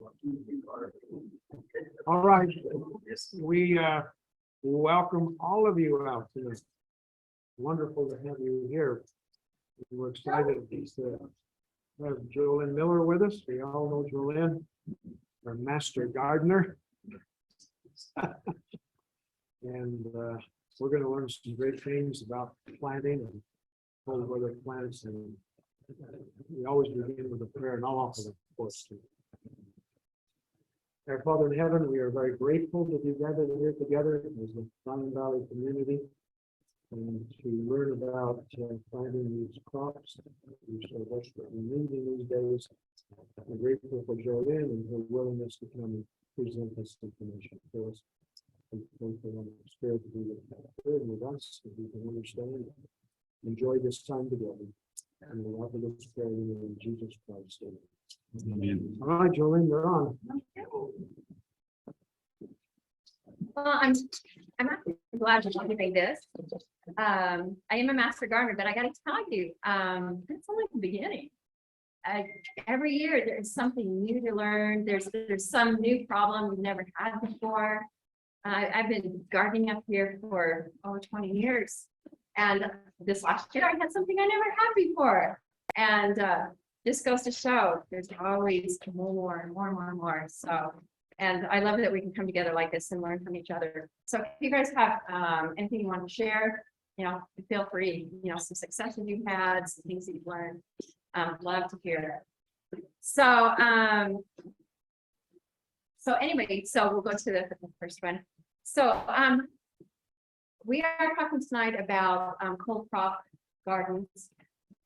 All right, we welcome all of you out today. Wonderful to have you here. We're excited to have JoLynne Miller with us. We all know JoLynne, our master gardener. And we're going to learn some great things about planting and cold weather plants. And we always begin with a prayer, and I'll offer the course too. Our Father in heaven, we are very grateful to be gathered here together as a Diamond Valley community and to learn about planting these crops we so desperately need in these days. I'm grateful for JoLynne and her willingness to come and present this information to us. I'm thankful for the Spirit to be with us, so we can understand and enjoy this time together. And we offer this prayer in Jesus Christ. Amen. All right, JoLynne, you're on. Well, I'm actually glad you're doing this. I am a master gardener, but I got to tell you, it's only the beginning. Every year there's something new to learn. There's some new problem we've never had before. I've been gardening up here for over 20 years, and this last year I had something I never had before. And this goes to show there's always more and more. So, and I love that we can come together like this and learn from each other. So if you guys have anything you want to share, feel free, some successes you've had, some things that you've learned. Love to hear it. So, anyway, so we'll go to the first one. So, we are talking tonight about cold crop gardens,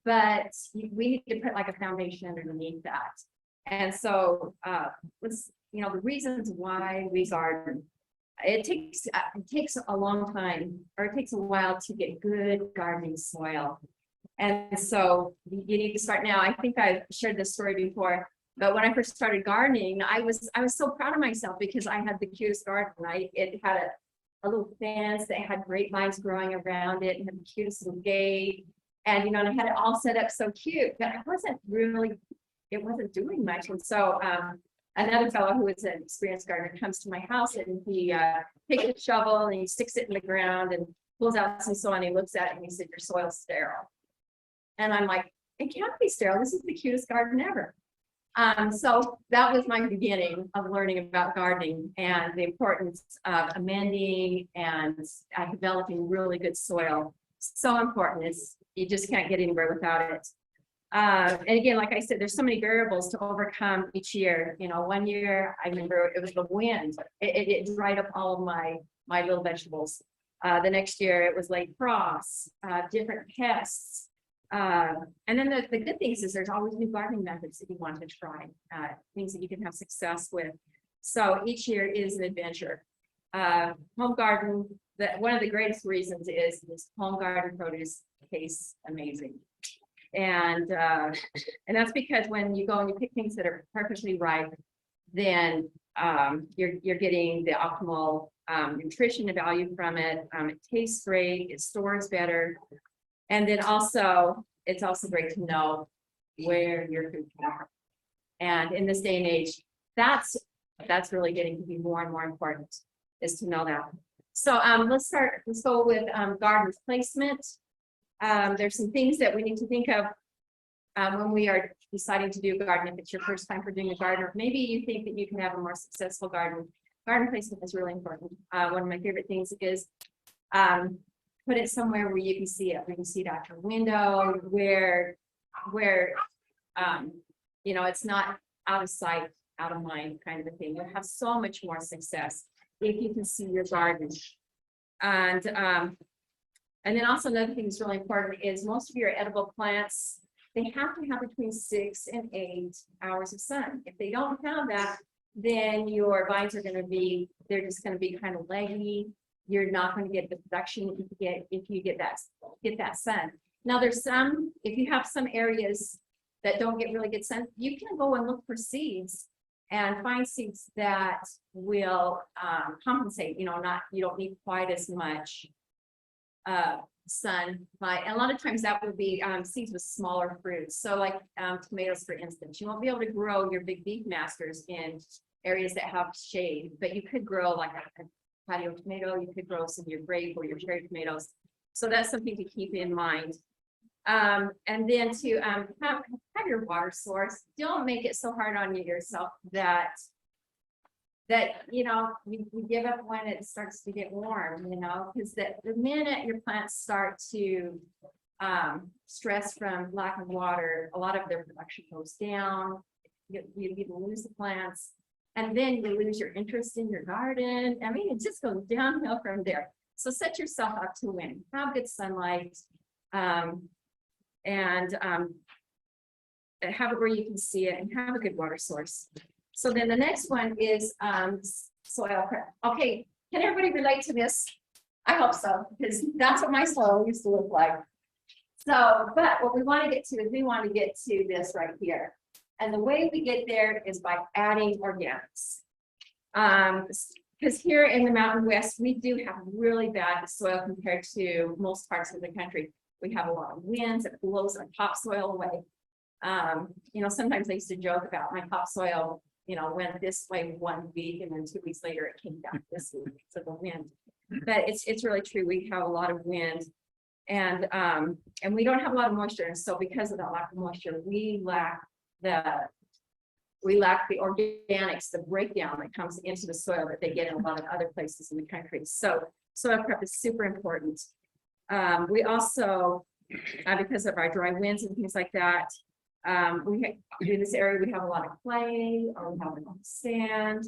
but we need to put like a foundation underneath that. And so, the reasons why we garden, it takes a long time, or it takes a while to get good gardening soil. And so you need to start now. I think I've shared this story before, but when I first started gardening, I was so proud of myself because I had the cutest garden. It had a little fence that had grapevines growing around it and had the cutest little gate. And, and I had it all set up so cute, but it wasn't doing much. And so another fellow who is an experienced gardener comes to my house and he takes a shovel and he sticks it in the ground and pulls out some soil and he looks at it and he said, "Your soil's sterile." And I'm like, "It can't be sterile. This is the cutest garden ever." So that was my beginning of learning about gardening and the importance of amending and developing really good soil. So important. You just can't get anywhere without it. And again, like I said, there's so many variables to overcome each year. One year I remember it was the wind. It dried up all of my little vegetables. The next year it was late frosts, different pests. And then the good things is there's always new gardening methods that you want to try, things that you can have success with. So each year is an adventure. Home garden, one of the greatest reasons is this home garden produce tastes amazing. And that's because when you go and you pick things that are perfectly ripe, then you're getting the optimal nutrition and value from it. It tastes great, it stores better. And then also, it's also great to know where your food came from. And in this day and age, that's really getting to be more and more important, is to know that. So let's go with garden placement. There's some things that we need to think of when we are deciding to do a garden. If it's your first time for doing a garden, or maybe you think that you can have a more successful garden placement is really important. One of my favorite things is put it somewhere where you can see it. You can see it out your window, where it's not out of sight, out of mind kind of a thing. You'll have so much more success if you can see your garden. And then also another thing that's really important is most of your edible plants, they have to have between 6 and 8 hours of sun. If they don't have that, then your vines are they're just going to be kind of leggy. You're not going to get the production if you get that sun. Now there's if you have some areas that don't get really good sun, you can go and look for seeds and find seeds that will compensate. You don't need quite as much sun light. And a lot of times that would be seeds with smaller fruits. So like tomatoes, for instance, you won't be able to grow your big beef masters in areas that have shade, but you could grow like a patio tomato, you could grow some of your grape or your cherry tomatoes. So that's something to keep in mind. And then to have your water source. Don't make it so hard on yourself that you know you give up when it starts to get warm, you know, because the minute your plants start to stress from lack of water, a lot of their production goes down. You lose the plants, and then you lose your interest in your garden. I mean, it just goes downhill from there. So set yourself up to win. Have good sunlight, and have it where you can see it, and have a good water source. So then the next one is soil prep. Okay, can everybody relate to this? I hope so, because that's what my soil used to look like. So, but what we want to get to is we want to get to this right here. And the way we get there is by adding organics. Because here in the Mountain West, we do have really bad soil compared to most parts of the country. We have a lot of winds that blows our topsoil away. You know, sometimes I used to joke about my topsoil, you know, went this way 1 week and then 2 weeks later it came down this week because of the wind. But it's really true. We have a lot of wind, and we don't have a lot of moisture. And so because of that lack of moisture, we lack the organics, the breakdown that comes into the soil that they get in a lot of other places in the country. So soil prep is super important. We also, because of our dry winds and things like that, in this area, we have a lot of clay, or we have a lot of sand,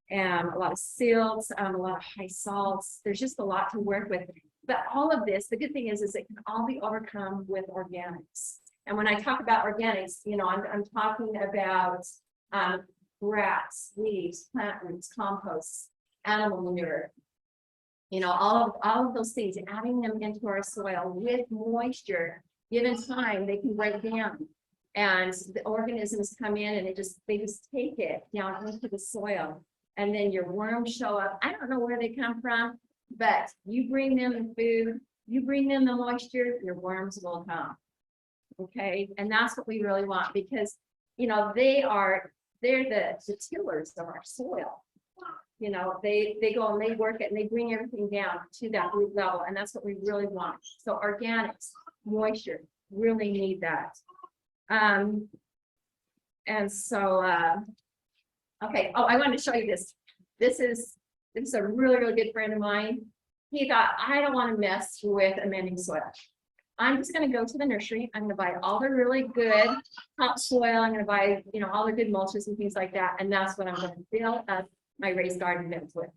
and a lot of silts, a lot of high salts. There's just a lot to work with. But all of this, the good thing is it can all be overcome with organics. And when I talk about organics, you know, I'm talking about grass, leaves, plant roots, compost, animal manure. You know, all of those things, adding them into our soil with moisture, given time, they can break down. And the organisms come in and they just take it down into the soil. And then your worms show up. I don't know where they come from, but you bring them the food, you bring them the moisture, your worms will come. Okay, and that's what we really want, because you know they're the tillers of our soil. You know, they go and they work it and they bring everything down to that root level, and that's what we really want. So organics, moisture, really need that. And so okay, oh, I wanted to show you this. This is a really good friend of mine. He thought, I don't want to mess with amending soil. I'm just going to go to the nursery. I'm going to buy all the really good topsoil. I'm going to buy, you know, all the good mulches and things like that. And that's what I'm going to fill up my raised garden beds with.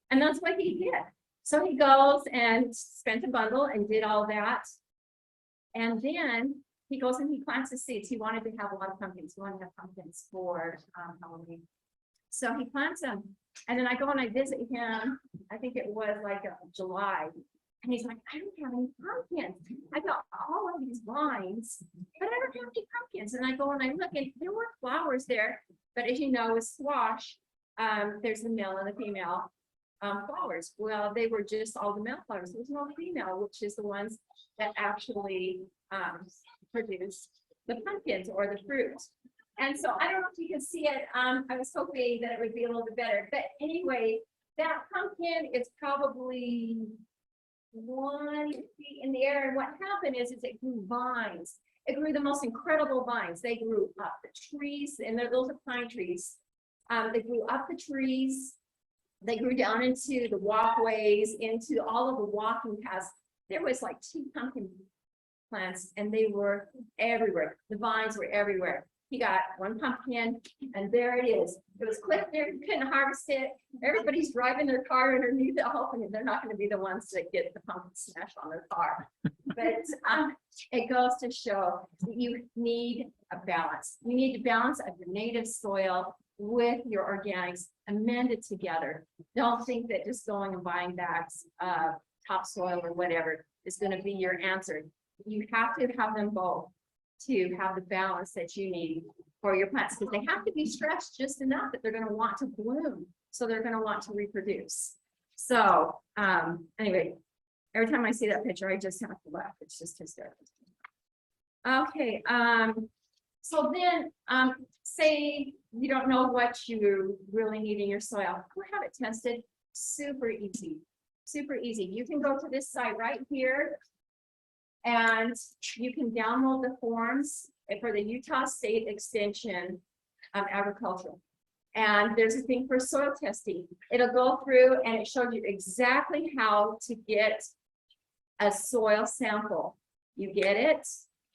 And that's what he did. So he goes and spent a bundle and did all that. And then he goes and he plants the seeds. He wanted to have a lot of pumpkins. He wanted to have pumpkins for Halloween. So he plants them. And then I go and I visit him. I think it was like July. And he's like, I don't have any pumpkins. I got all of these vines, but I don't have any pumpkins. And I go and I look, and there were flowers there. But as you know, with squash, there's the male and the female flowers. Well, they were just all the male flowers. There's no female, which is the ones that actually produce the pumpkins or the fruit. And so I don't know if you can see it. I was hoping that it would be a little bit better. But anyway, that pumpkin is probably 1 feet in the air. And what happened is it grew vines. It grew the most incredible vines. They grew up the trees, and those are pine trees. They grew up the trees. They grew down into the walkways, into all of the walking paths. There was like 2 pumpkin plants, and they were everywhere. The vines were everywhere. He got 1 pumpkin, and there it is. It was clipped there. You couldn't harvest it. Everybody's driving their car underneath it, hoping they're not going to be the ones that get the pumpkin smashed on their car. But it goes to show that you need a balance. You need a balance of your native soil with your organics, amend it together. Don't think that just going and buying bags of topsoil or whatever is going to be your answer. You have to have them both to have the balance that you need for your plants, because they have to be stretched just enough that they're going to want to bloom. So they're going to want to reproduce. So anyway, Every time I see that picture, I just have to laugh. It's just hysterical. Okay, so then, say you don't know what you really need in your soil. Go have it tested. Super easy, super easy. You can go to this site right here, and you can download the forms for the Utah State Extension of Agriculture. And there's a thing for soil testing. It'll go through and it shows you exactly how to get a soil sample. You get it,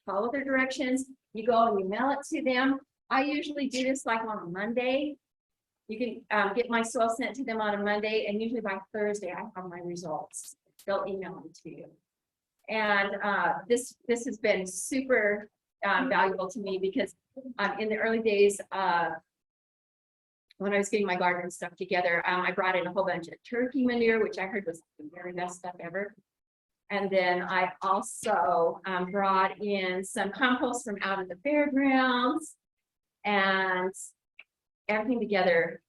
follow their directions, you go and you mail it to them. I usually do this like on a Monday. You can get my soil sent to them on a Monday, and usually by Thursday I have my results. They'll email them to you. And this has been super valuable to me because in the early days, when I was getting my garden stuff together, I brought in a whole bunch of turkey manure, which I heard was the very best stuff ever. And then I also brought in some compost from out of the fairgrounds, and everything together.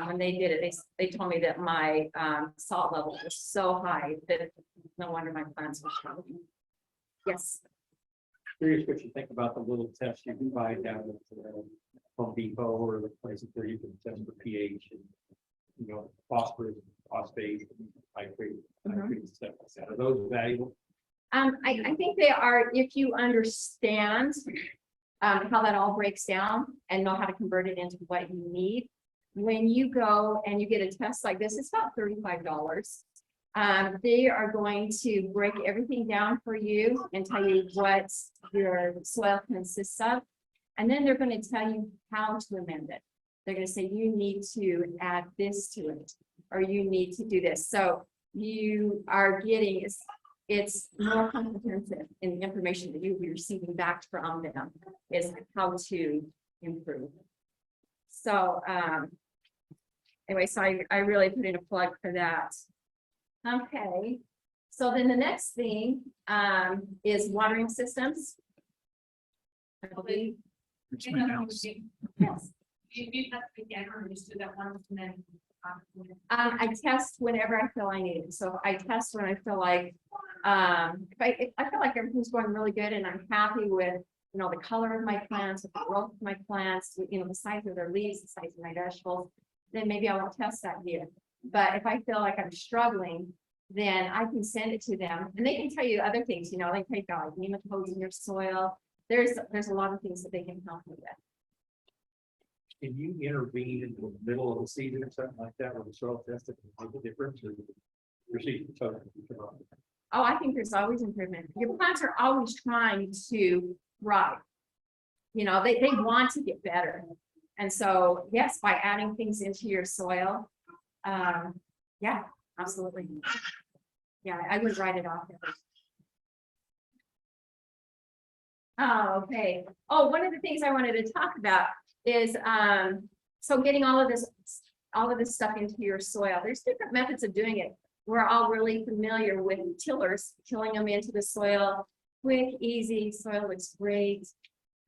When they did it, they told me that my salt level was so high that no wonder my plants were strong. Yes. Curious what you think about the little tests you can buy down at Home Depot or the places where you can test for pH and, you know, phosphorus, phosphate, nitrate, stuff like that. Are those valuable? I think they are, if you understand how that all breaks down and know how to convert it into what you need. When you go and you get a test like this, it's about $35. They are going to break everything down for you and tell you what your soil consists of. And then they're going to tell you how to amend it. They're going to say, you need to add this to it, or you need to do this. So you are getting, it's more comprehensive in the information that you'll be receiving back from them is how to improve. So anyway, so I really put in a plug for that. Okay, so then the next thing is watering systems. I believe. Yes. I test whenever I feel I need it. So I test when I feel like if I feel like everything's going really good and I'm happy with, you know, the color of my plants, the growth of my plants, you know, the size of their leaves, the size of my vegetables, then maybe I won't test that year. But if I feel like I'm struggling, then I can send it to them, and they can tell you other things. You know, they can take out like nematodes in your soil. There's a lot of things that they can help you with. Can you intervene in the middle of the season or something like that with the soil test that can make a difference, or your season totally? Oh, I think there's always improvement. Your plants are always trying to thrive. You know, they want to get better. And so, yes, by adding things into your soil, yeah, absolutely. Yeah, I would write it off. Oh, okay. Oh, one of the things I wanted to talk about is so getting all of this stuff into your soil. There's different methods of doing it. We're all really familiar with tillers, tilling them into the soil. Quick, easy, soil looks great.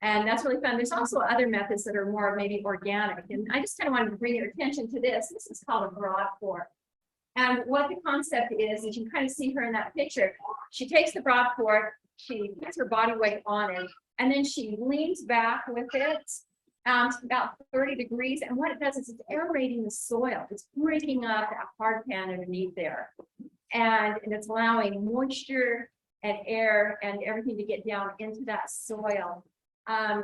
And that's really fun. There's also other methods that are more maybe organic. And I just kind of wanted to bring your attention to this. This is called a broad fork. And what the concept is you can kind of see her in that picture. She takes the broad fork, she puts her body weight on it, and then she leans back with it to about 30 degrees. And what it does is it's aerating the soil. It's breaking up that hard pan underneath there. And it's allowing moisture and air and everything to get down into that soil.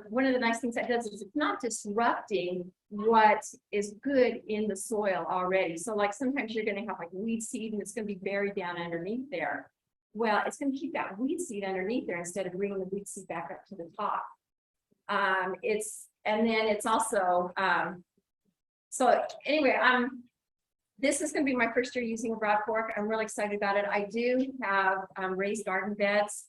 One of the nice things that does is it's not disrupting what is good in the soil already. So like sometimes you're going to have like weed seed and it's going to be buried down underneath there. Well, it's going to keep that weed seed underneath there instead of bringing the weed seed back up to the top. And then it's also, so anyway, this is going to be my first year using a broad fork. I'm really excited about it. I do have raised garden beds.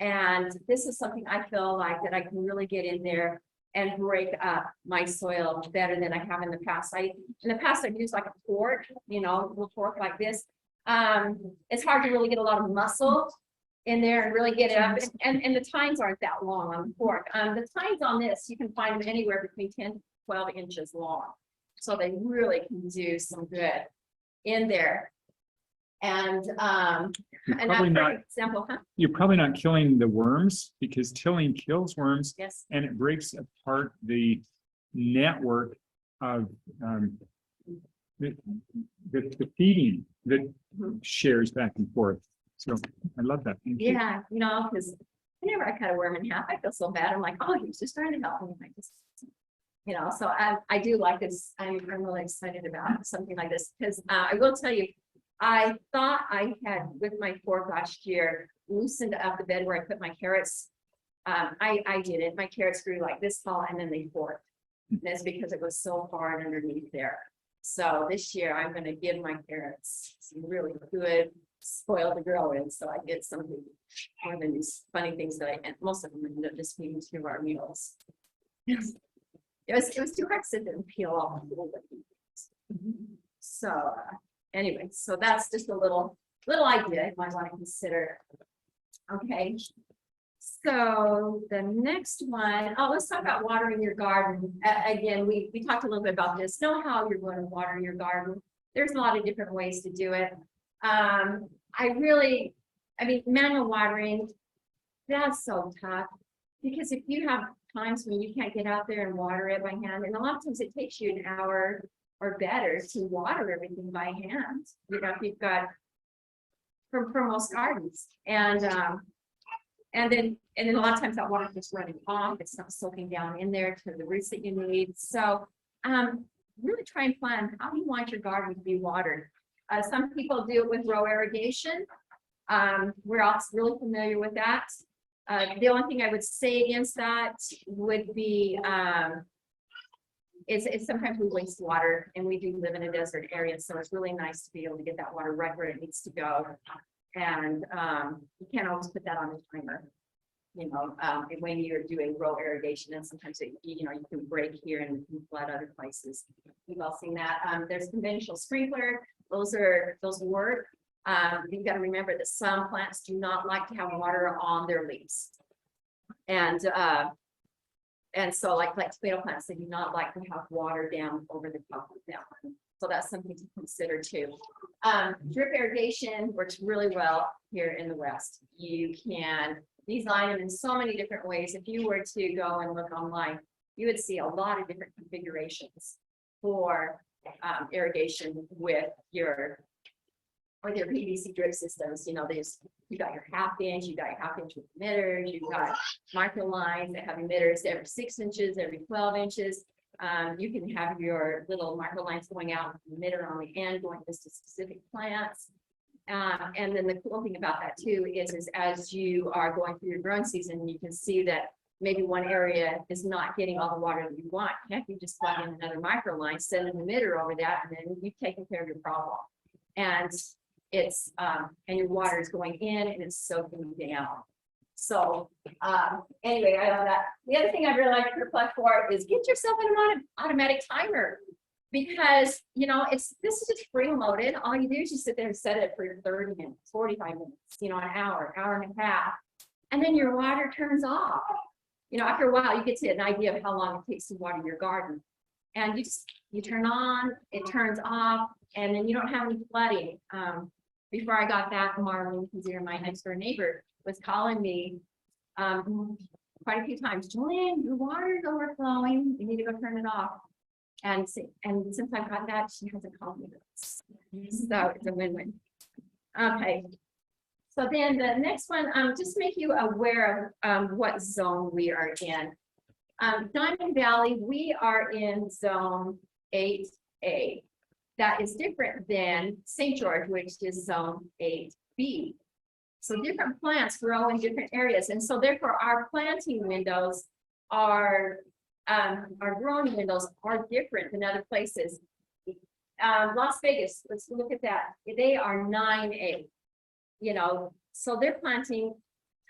And this is something I feel like that I can really get in there and break up my soil better than I have in the past. In the past I've used like a fork, you know, a little fork like this. It's hard to really get a lot of muscle in there and really get it up. And the tines aren't that long on the fork. The tines on this, you can find them anywhere between 10 to 12 inches long. So they really can do some good in there. And, You're and probably that, for not- example, huh? You're probably not killing the worms because tilling kills worms Yes, and it breaks apart the network of the, the feeding that Mhm. shares back and forth. So I love that. Thank you. yeah, you know, because whenever I cut a worm in half, I feel so bad. I'm like, oh, he's just trying to help me. I just, you know, so I do like this. I'm really excited about something like this because I will tell you, I thought I had with my fork last year loosened up the bed where I put my carrots. I didn't. My carrots grew like this tall and then they forked. And that's because it was so hard underneath there. So this year I'm going to give my carrots some really good spoil to grow in. So I get something more than these funny things that and most of them end up just feeding to our meals. It was too hard to sit there and peel off a little bit. So anyway, so that's just a little idea you might want to consider. Okay. So the next one, let's talk about watering your garden. Again, we talked a little bit about this. Know how you're going to water your garden. There's a lot of different ways to do it. I mean, manual watering, that's so tough. Because if you have times when you can't get out there and water it by hand, and a lot of times it takes you an hour or better to water everything by hand. You know, if you've got for most gardens. And then a lot of times that water is just running off. It's not soaking down in there to the roots that you need. So really try and plan how you want your garden to be watered. Some people do it with row irrigation. We're all really familiar with that. The only thing I would say against that would be is sometimes we waste water, and we do live in a desert area, so it's really nice to be able to get that water right where it needs to go. And you can't always put that on a timer, you know, when you're doing row irrigation, and sometimes you can break here and flood other places. We've all seen that. There's conventional sprinkler. Those work. You've got to remember that some plants do not like to have water on their leaves, and so like tomato plants, they do not like to have water down over the top of them. So that's something to consider too. Drip irrigation works really well here in the West. You can design them in so many different ways. If you were to go and look online, you would see a lot of different configurations for irrigation with your PVC drip systems. You know, you got your 1/2 inch, you got your 1/2 inch with emitters, you've got micro lines that have emitters every 6 inches, every 12 inches. You can have your little micro lines going out with the emitter on the end, going to specific plants. And then the cool thing about that too is as you are going through your growing season, you can see that maybe one area is not getting all the water that you want. Heck, you just plug in another micro line, send an emitter over that, and then you've taken care of your problem. And it's and your water is going in and it's soaking down. So anyway, I love that. The other thing I really like to reflect for is get yourself an automatic timer, because you know this is just free loaded. All you do is just sit there and set it for 30 minutes, 45 minutes, you know, an hour and a half, and then your water turns off. You know, after a while, you get to an idea of how long it takes to water your garden, and you turn on, it turns off, and then you don't have any flooding. Before I got back, Marlene, who's my next door neighbor, was calling me quite a few times. JoLynne, your water's overflowing. You need to go turn it off. And since I got that, she hasn't called me. So it's a win-win. Okay. So then the next one, just make you aware of what zone we are in. Diamond Valley, we are in zone 8A. That is different than St. George, which is zone 8B. So different plants grow in different areas. And so therefore our planting windows our growing windows are different than other places. Las Vegas, let's look at that. They are 9A, you know, so their planting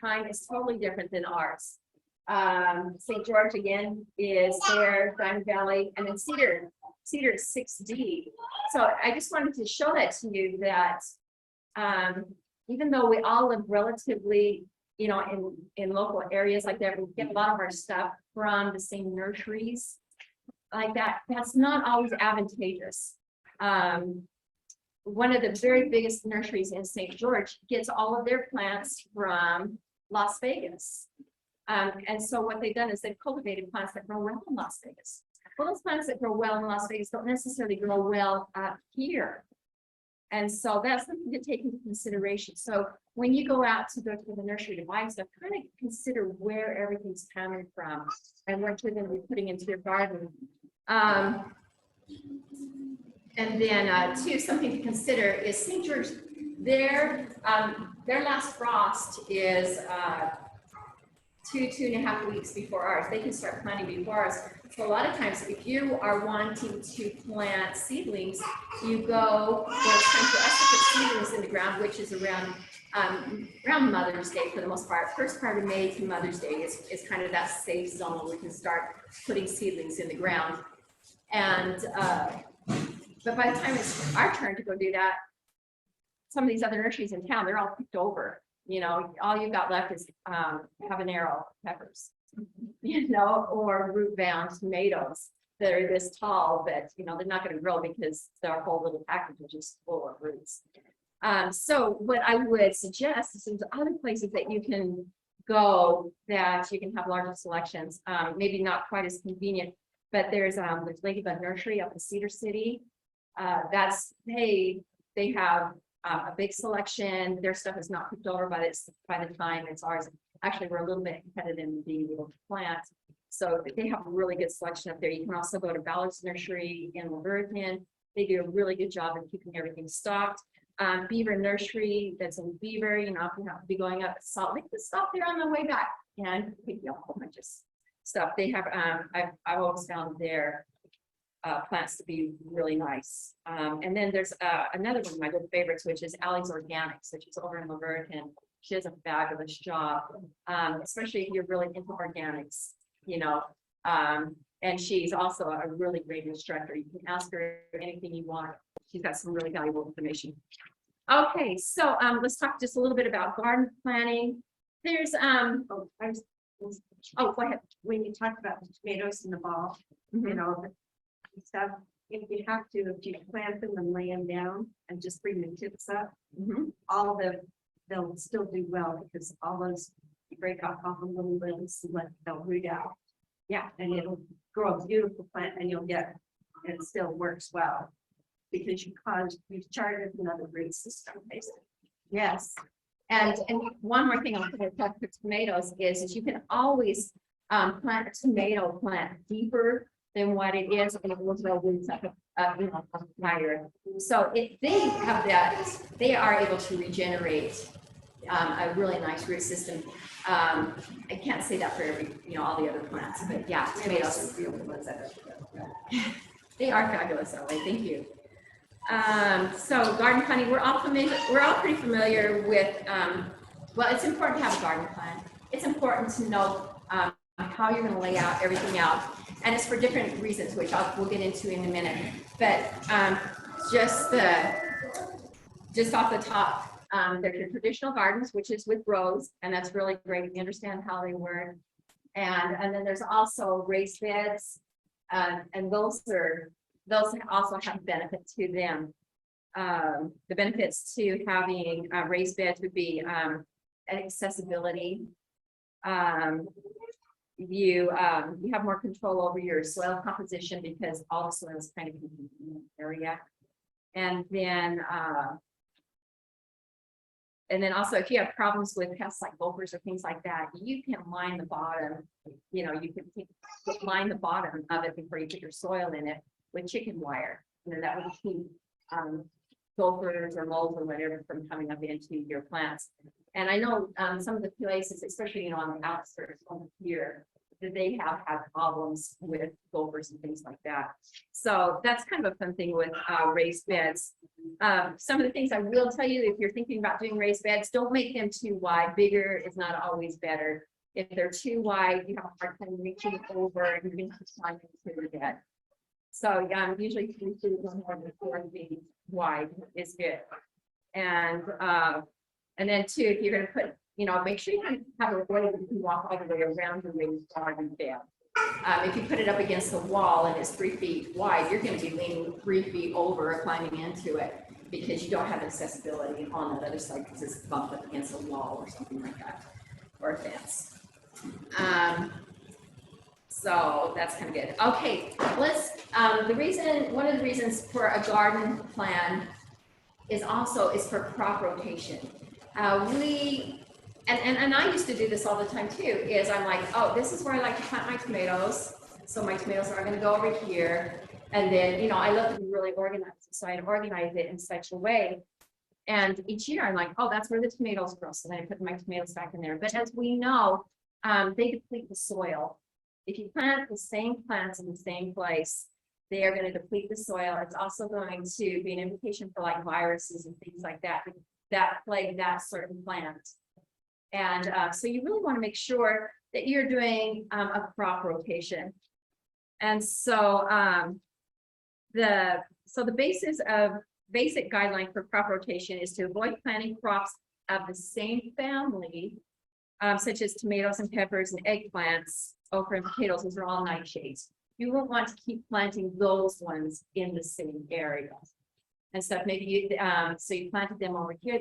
time is totally different than ours. St. George again is there, Diamond Valley, and then Cedar is 6D. So I just wanted to show that to you that even though we all live relatively, you know, in local areas like that, we get a lot of our stuff from the same nurseries like that. That's not always advantageous. one of the very biggest nurseries in St. George gets all of their plants from Las Vegas. And so what they've done is they've cultivated plants that grow well in Las Vegas. Well, those plants that grow well in Las Vegas don't necessarily grow well up here. And so that's something to take into consideration. So when you go out to go to the nursery to buy stuff, kind of consider where everything's coming from and what you're going to be putting into your garden. And then too, something to consider is St. George, their last frost is 2.5 weeks before ours. They can start planting before us. So a lot of times, if you are wanting to plant seedlings, you go, well, it's time for us to put seedlings in the ground, which is around Mother's Day for the most part. First part of May to Mother's Day is kind of that safe zone where we can start putting seedlings in the ground. And but by the time it's our turn to go do that, some of these other nurseries in town, they're all picked over. You know, all you've got left is habanero peppers, you know, or root-bound tomatoes that are this tall that, you know, they're not going to grow because their whole little package is just full of roots. So what I would suggest is there's other places that you can go that you can have larger selections, maybe not quite as convenient, but there's Ladybug Nursery up in Cedar City. They have a big selection. Their stuff is not picked over by the time it's ours. Actually, we're a little bit competitive in being able to plant. So they have a really good selection up there. You can also go to Ballard's Nursery in Laverton. They do a really good job of keeping everything stocked. Beaver Nursery, that's in Beaver, you know, if you have to be going up to Salt Lake, just stop there on the way back and pick you up a whole bunch of stuff. They have, I've always found their plants to be really nice. And then there's another one of my good favorites, which is Allie's Organics, which is over in Laverton. She does a fabulous job, especially if you're really into organics, you know. And she's also a really great instructor. You can ask her anything you want. She's got some really valuable information. Okay, so let's talk just a little bit about garden planting. There's go ahead. When you talked about the tomatoes in the ball, you know, stuff, if you plant them and lay them down and just bring the tips up, they'll still do well because all those, you break off all the little limbs and they'll root out. Yeah, and it'll grow a beautiful plant and it still works well because you've charted another root system basically. Yes. And one more thing I'll talk for tomatoes is you can always plant a tomato plant deeper than what it is, and it will grow roots up higher. So they are able to regenerate a really nice root system. I can't say that for all the other plants, but yeah, tomatoes. They are fabulous that way. Thank you. So garden planting, we're all pretty familiar with, well, it's important to have a garden plan. It's important to know how you're going to lay out everything out. And it's for different reasons, which we'll get into in a minute. But just off the top, there's your traditional gardens, which is with rows, and that's really great. We understand how they work. And then there's also raised beds, and those also have benefits to them. The benefits to having raised beds would be accessibility. You have more control over your soil composition because all the soil is kind of in the area. And then also if you have problems with pests like gophers or things like that, you can line the bottom, you can line the bottom of it before you put your soil in it with chicken wire. And then that would keep gophers or moles or whatever from coming up into your plants. And I know some of the places, especially on the outskirts over here, that they have had problems with gophers and things like that. So that's kind of a fun thing with raised beds. Some of the things I will tell you, if you're thinking about doing raised beds, don't make them too wide. Bigger is not always better. If they're too wide, you have a hard time reaching over and you can climb into the bed. So usually 3 feet or more than 4 feet wide is good. And then too, if you're going to put, make sure you have a way that you can walk all the way around the raised garden bed. If you put it up against the wall and it's 3 feet wide, you're going to be leaning 3 feet over or climbing into it. because you don't have accessibility on that other side because it's bumped up against a wall or something like that, or a fence. So that's kind of good. Okay, let's, one of the reasons for a garden plan is for crop rotation. And I used to do this all the time too, is I'm like, oh, this is where I like to plant my tomatoes. So my tomatoes are gonna go over here. And then, you know, I love to be really organized. So I'd organize it in such a way. And each year I'm like, oh, that's where the tomatoes grow. So then I put my tomatoes back in there. But as we know, they deplete the soil. If you plant the same plants in the same place, they are going to deplete the soil. It's also going to be an indication for like viruses and things like that plague that certain plant. And so you really want to make sure that you're doing a crop rotation. And so the basic guideline for crop rotation is to avoid planting crops of the same family, such as tomatoes and peppers and eggplants, okra and potatoes. Those are all nightshades. You won't want to keep planting those ones in the same area and stuff. Maybe you, so you planted them over here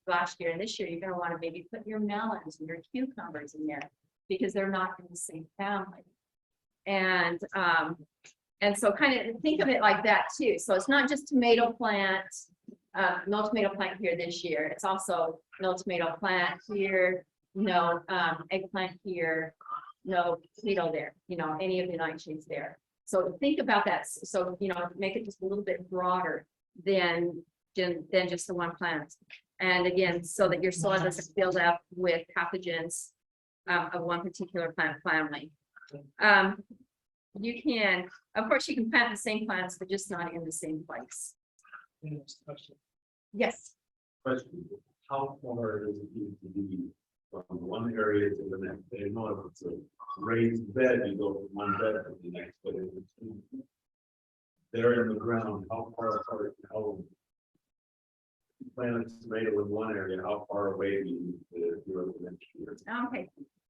last year, and this year you're going to want to maybe put your melons and your cucumbers in there because they're not in the same family. And so kind of think of it like that too. So it's not just tomato plant, no tomato plant here this year. It's also no tomato plant here, no eggplant here, no tomato there, you know, any of the nightshades there. So think about that. So, you know, make it just a little bit broader than just the one plant. And again, so that your soil doesn't fill up with pathogens of one particular plant family. You can, of course, you can plant the same plants, but just not in the same place. Yes. Question, how far does it need to be from one area to the next? They know if it's a raised bed, you go from one bed to the next, but if it's there in the ground, how far apart, how you plant a tomato in one area, how far away do you need to do it the next year? Okay.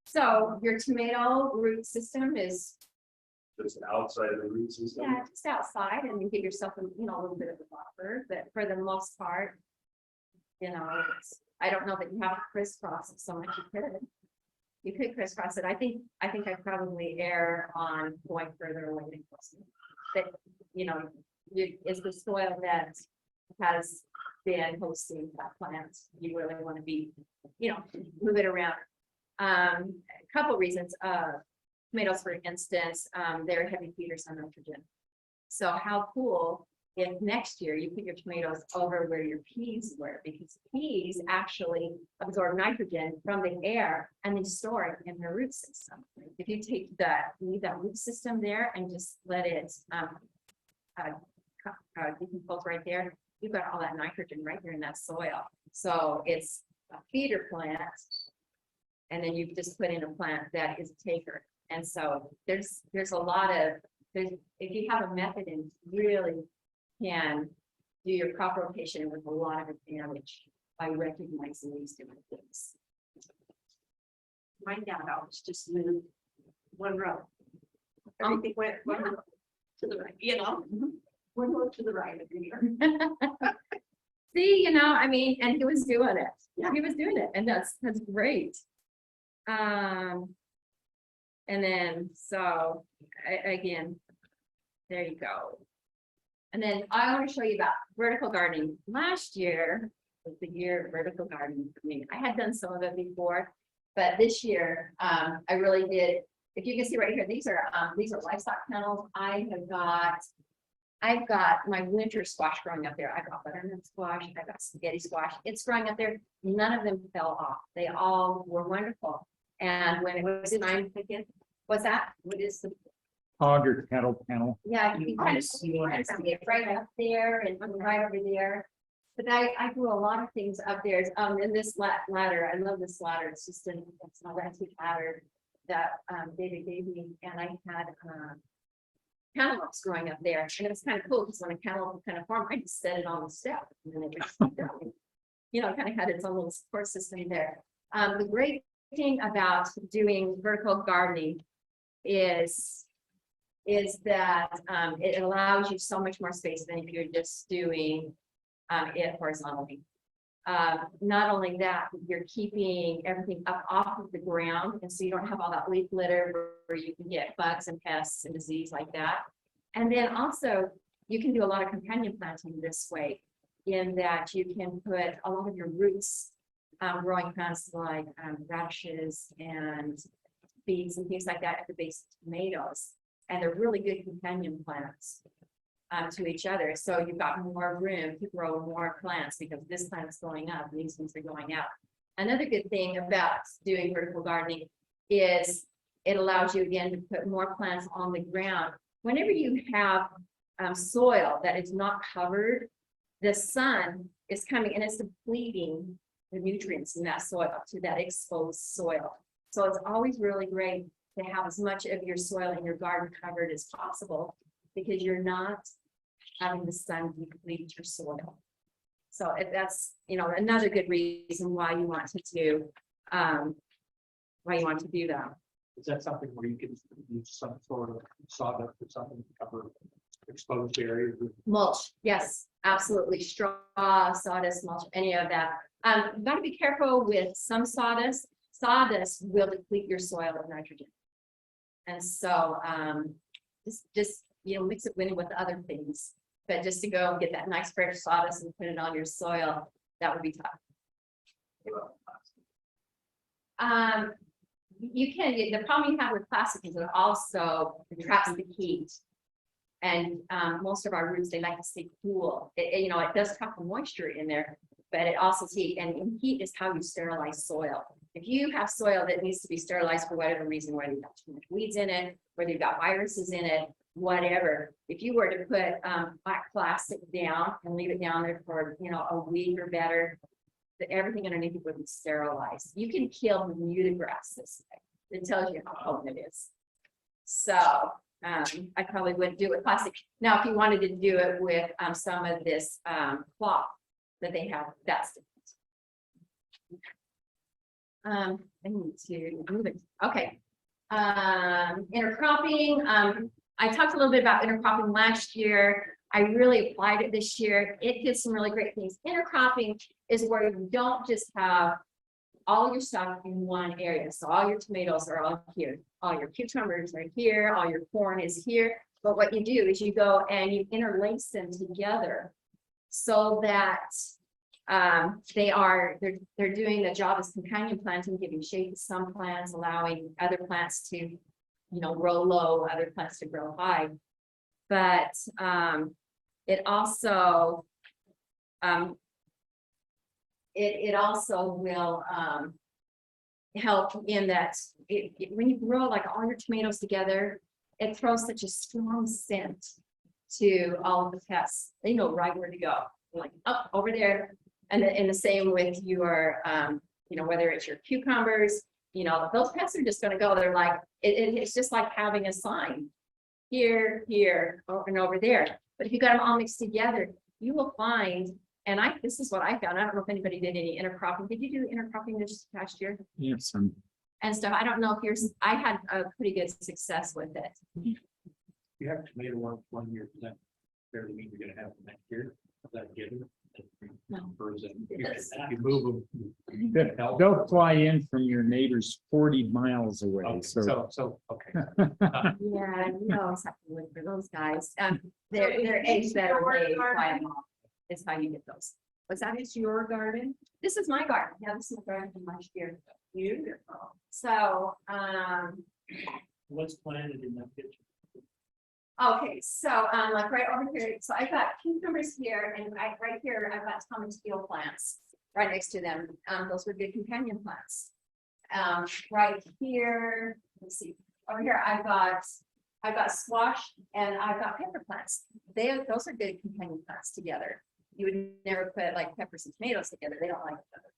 So your tomato root system is Just outside of the root system? yeah, just outside, and you give yourself a little bit of a buffer, but for the most part, you know, I don't know that you have to crisscross it so much. You could crisscross it. I think I probably err on going further away than closer. But you know, is the soil that has been hosting that plant. You really want to be, you know, move it around. A couple reasons. Tomatoes, for instance, they're heavy feeders on nitrogen. So how cool if next year you put your tomatoes over where your peas were, because peas actually absorb nitrogen from the air and they store it in their root system. If you leave that root system there and just let it decompose right there, you've got all that nitrogen right there in that soil. So it's a feeder plant, and then you've just put in a plant that is a taker. And so there's a lot of, if you have a method and really can do your crop rotation with a lot of advantage by recognizing these different things. My dad always just moved one row. Everything went one row to the right, you know, one row to the right of here. See, you know, I mean, and he was doing it. Yeah, he was doing it, and that's great. And then, so again, there you go. And then I want to show you about vertical gardening. Last year was the year of vertical gardening for me. I had done some of it before, but this year I really did. If you can see right here, these are livestock kennels. I've got my winter squash growing up there. I've got butternut squash. I've got spaghetti squash. It's growing up there. None of them fell off. They all were wonderful. And when it was time to get, what's that? What is the Hog or cattle panel. yeah, you kind of see it right up there and right over there. But I grew a lot of things up there. In this ladder, I love this ladder. It's just it's an electric ladder that David gave me, and I had cantaloupes growing up there. And it was kind of cool because when a cantaloupe would kind of form, I just set it on the step, and then it would keep going. You know, it kind of had its own little support system there. The great thing about doing vertical gardening is that it allows you so much more space than if you're just doing it horizontally. Not only that, you're keeping everything up off of the ground, and so you don't have all that leaf litter where you can get bugs and pests and disease like that. And then also, you can do a lot of companion planting this way, in that you can put a lot of your roots, growing plants like radishes and beets and things like that at the base of tomatoes. And they're really good companion plants to each other. So you've got more room to grow more plants because this plant's going up, and these ones are going out. Another good thing about doing vertical gardening is it allows you again to put more plants on the ground. Whenever you have soil that is not covered, the sun is coming and it's depleting the nutrients in that soil to that exposed soil. So it's always really great to have as much of your soil in your garden covered as possible, because you're not having the sun deplete your soil. So if that's, another good reason why you want to do, that. Is that something where you can use some sort of sawdust or something to cover exposed areas? Mulch, yes, absolutely. Straw, sawdust, mulch, any of that. You've got to be careful with some sawdust. Sawdust will deplete your soil of nitrogen. And so just mix it in with other things. But just to go and get that nice fresh sawdust and put it on your soil, that would be tough. You can, the problem you have with plastic is it also traps the heat. And most of our roots, they like to stay cool. It does trap the moisture in there, but it also heat. And heat is how you sterilize soil. If you have soil that needs to be sterilized for whatever reason, whether you've got too much weeds in it, whether you've got viruses in it, whatever, if you were to put black plastic down and leave it down there for a week or better, everything underneath it would be sterilized. You can kill Bermuda grass this way. It tells you how potent it is. So I probably wouldn't do it with plastic. Now, if you wanted to do it with some of this cloth that they have, that's different. I need to move it. Okay. Intercropping. I talked a little bit about intercropping last year. I really applied it this year. It did some really great things. Intercropping is where you don't just have all your stuff in one area. So all your tomatoes are all here, all your cucumbers are here, all your corn is here. But what you do is you go and you interlace them together so that they're doing the job as companion planting, giving shade to some plants, allowing other plants to grow low, other plants to grow high. But it also will help in that when you grow like all your tomatoes together, it throws such a strong scent to all of the pests. They know right where to go, like up over there. And in the same with your whether it's your cucumbers, those pests are just going to go. They're like it's just like having a sign here, and over there. But if you got them all mixed together, you will find, and this is what I found. I don't know if anybody did any intercropping. Did you do intercropping this past year? Yeah, some. And stuff. I don't know if I had a pretty good success with it. You have tomato one year, does that fairly mean you're gonna have the next year? Is that given? No. Or is it, you move them? They'll fly in from your neighbors 40 miles away. Okay, So so, okay. Yeah, you always have to look for those guys. They're eggs that are laid by them all. Is how you get those. What's that? Is your garden? This is my garden. Yeah, this is my garden from last year. Beautiful. So, What's planted in that kitchen? okay, so like right over here, so I've got cucumbers here, and right here I've got tomatillo plants right next to them. Those were good companion plants. Right here, let's see, over here I've got squash and I've got pepper plants. Those are good companion plants together. You would never put like peppers and tomatoes together. They don't like each other.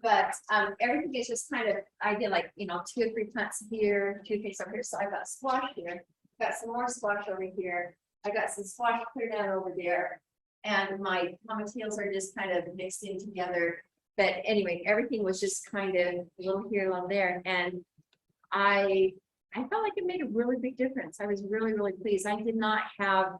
But everything is just kind of, I did like 2 or 3 plants here, 2 things over here. So I've got squash here. Got some more squash over here. I got some squash clear down over there. And my tomatillos are just kind of mixed in together. But anyway, everything was just kind of a little here, a little there. And I felt like it made a really big difference. I was really, really pleased. I did not have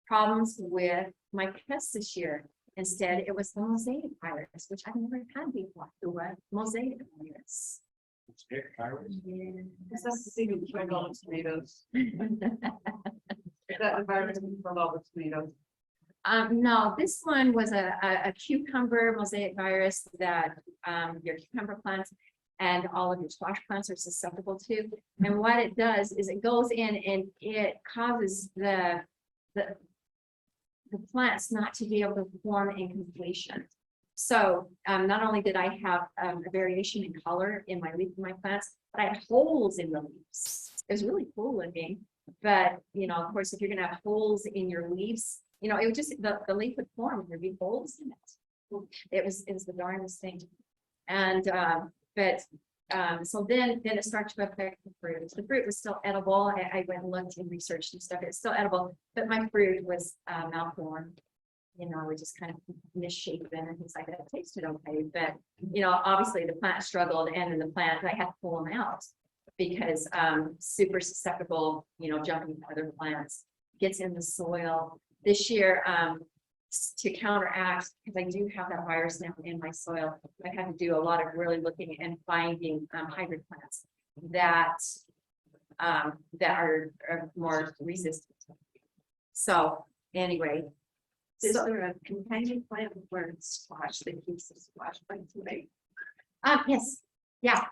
problems with my pests this year. Instead, it was the mosaic virus, which I've never had before. The what? Mosaic virus. It's big, virus. Is that the thing that killed all the tomatoes? Is that environment from all the tomatoes? No, this one was a cucumber mosaic virus that your cucumber plants and all of your squash plants are susceptible to. And what it does is it goes in and it causes the plants not to be able to form in completion. So not only did I have a variation in color in my leaf in my plants, but I had holes in the leaves. It was really cool looking. But of course, if you're gonna have holes in your leaves, it would just the leaf would form and there'd be holes in it. It was the darndest thing. And so then it started to affect the fruit. The fruit was still edible. I went and looked and researched and stuff. It's still edible, but my fruit was malformed. It just kind of misshapen and things like that. It tasted okay, but obviously the plant struggled, and in the plant I had to pull them out because super susceptible, jumping to other plants, gets in the soil. This year, to counteract, because I do have that virus now in my soil, I had to do a lot of really looking and finding hybrid plants that are more resistant. So anyway, Is there a companion plant where it's squash that keeps the squash plants away? yes, yeah.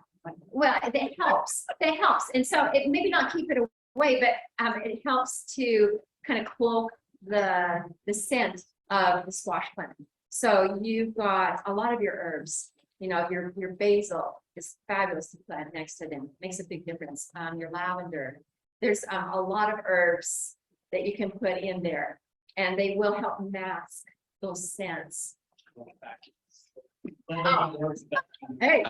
Well, it helps. It helps, and so it maybe not keep it away, but it helps to kind of cloak the scent of the squash plant. So you've got a lot of your herbs. Your basil is fabulous to plant next to them. Makes a big difference. Your lavender. There's a lot of herbs that you can put in there, and they will help mask those scents. Hey,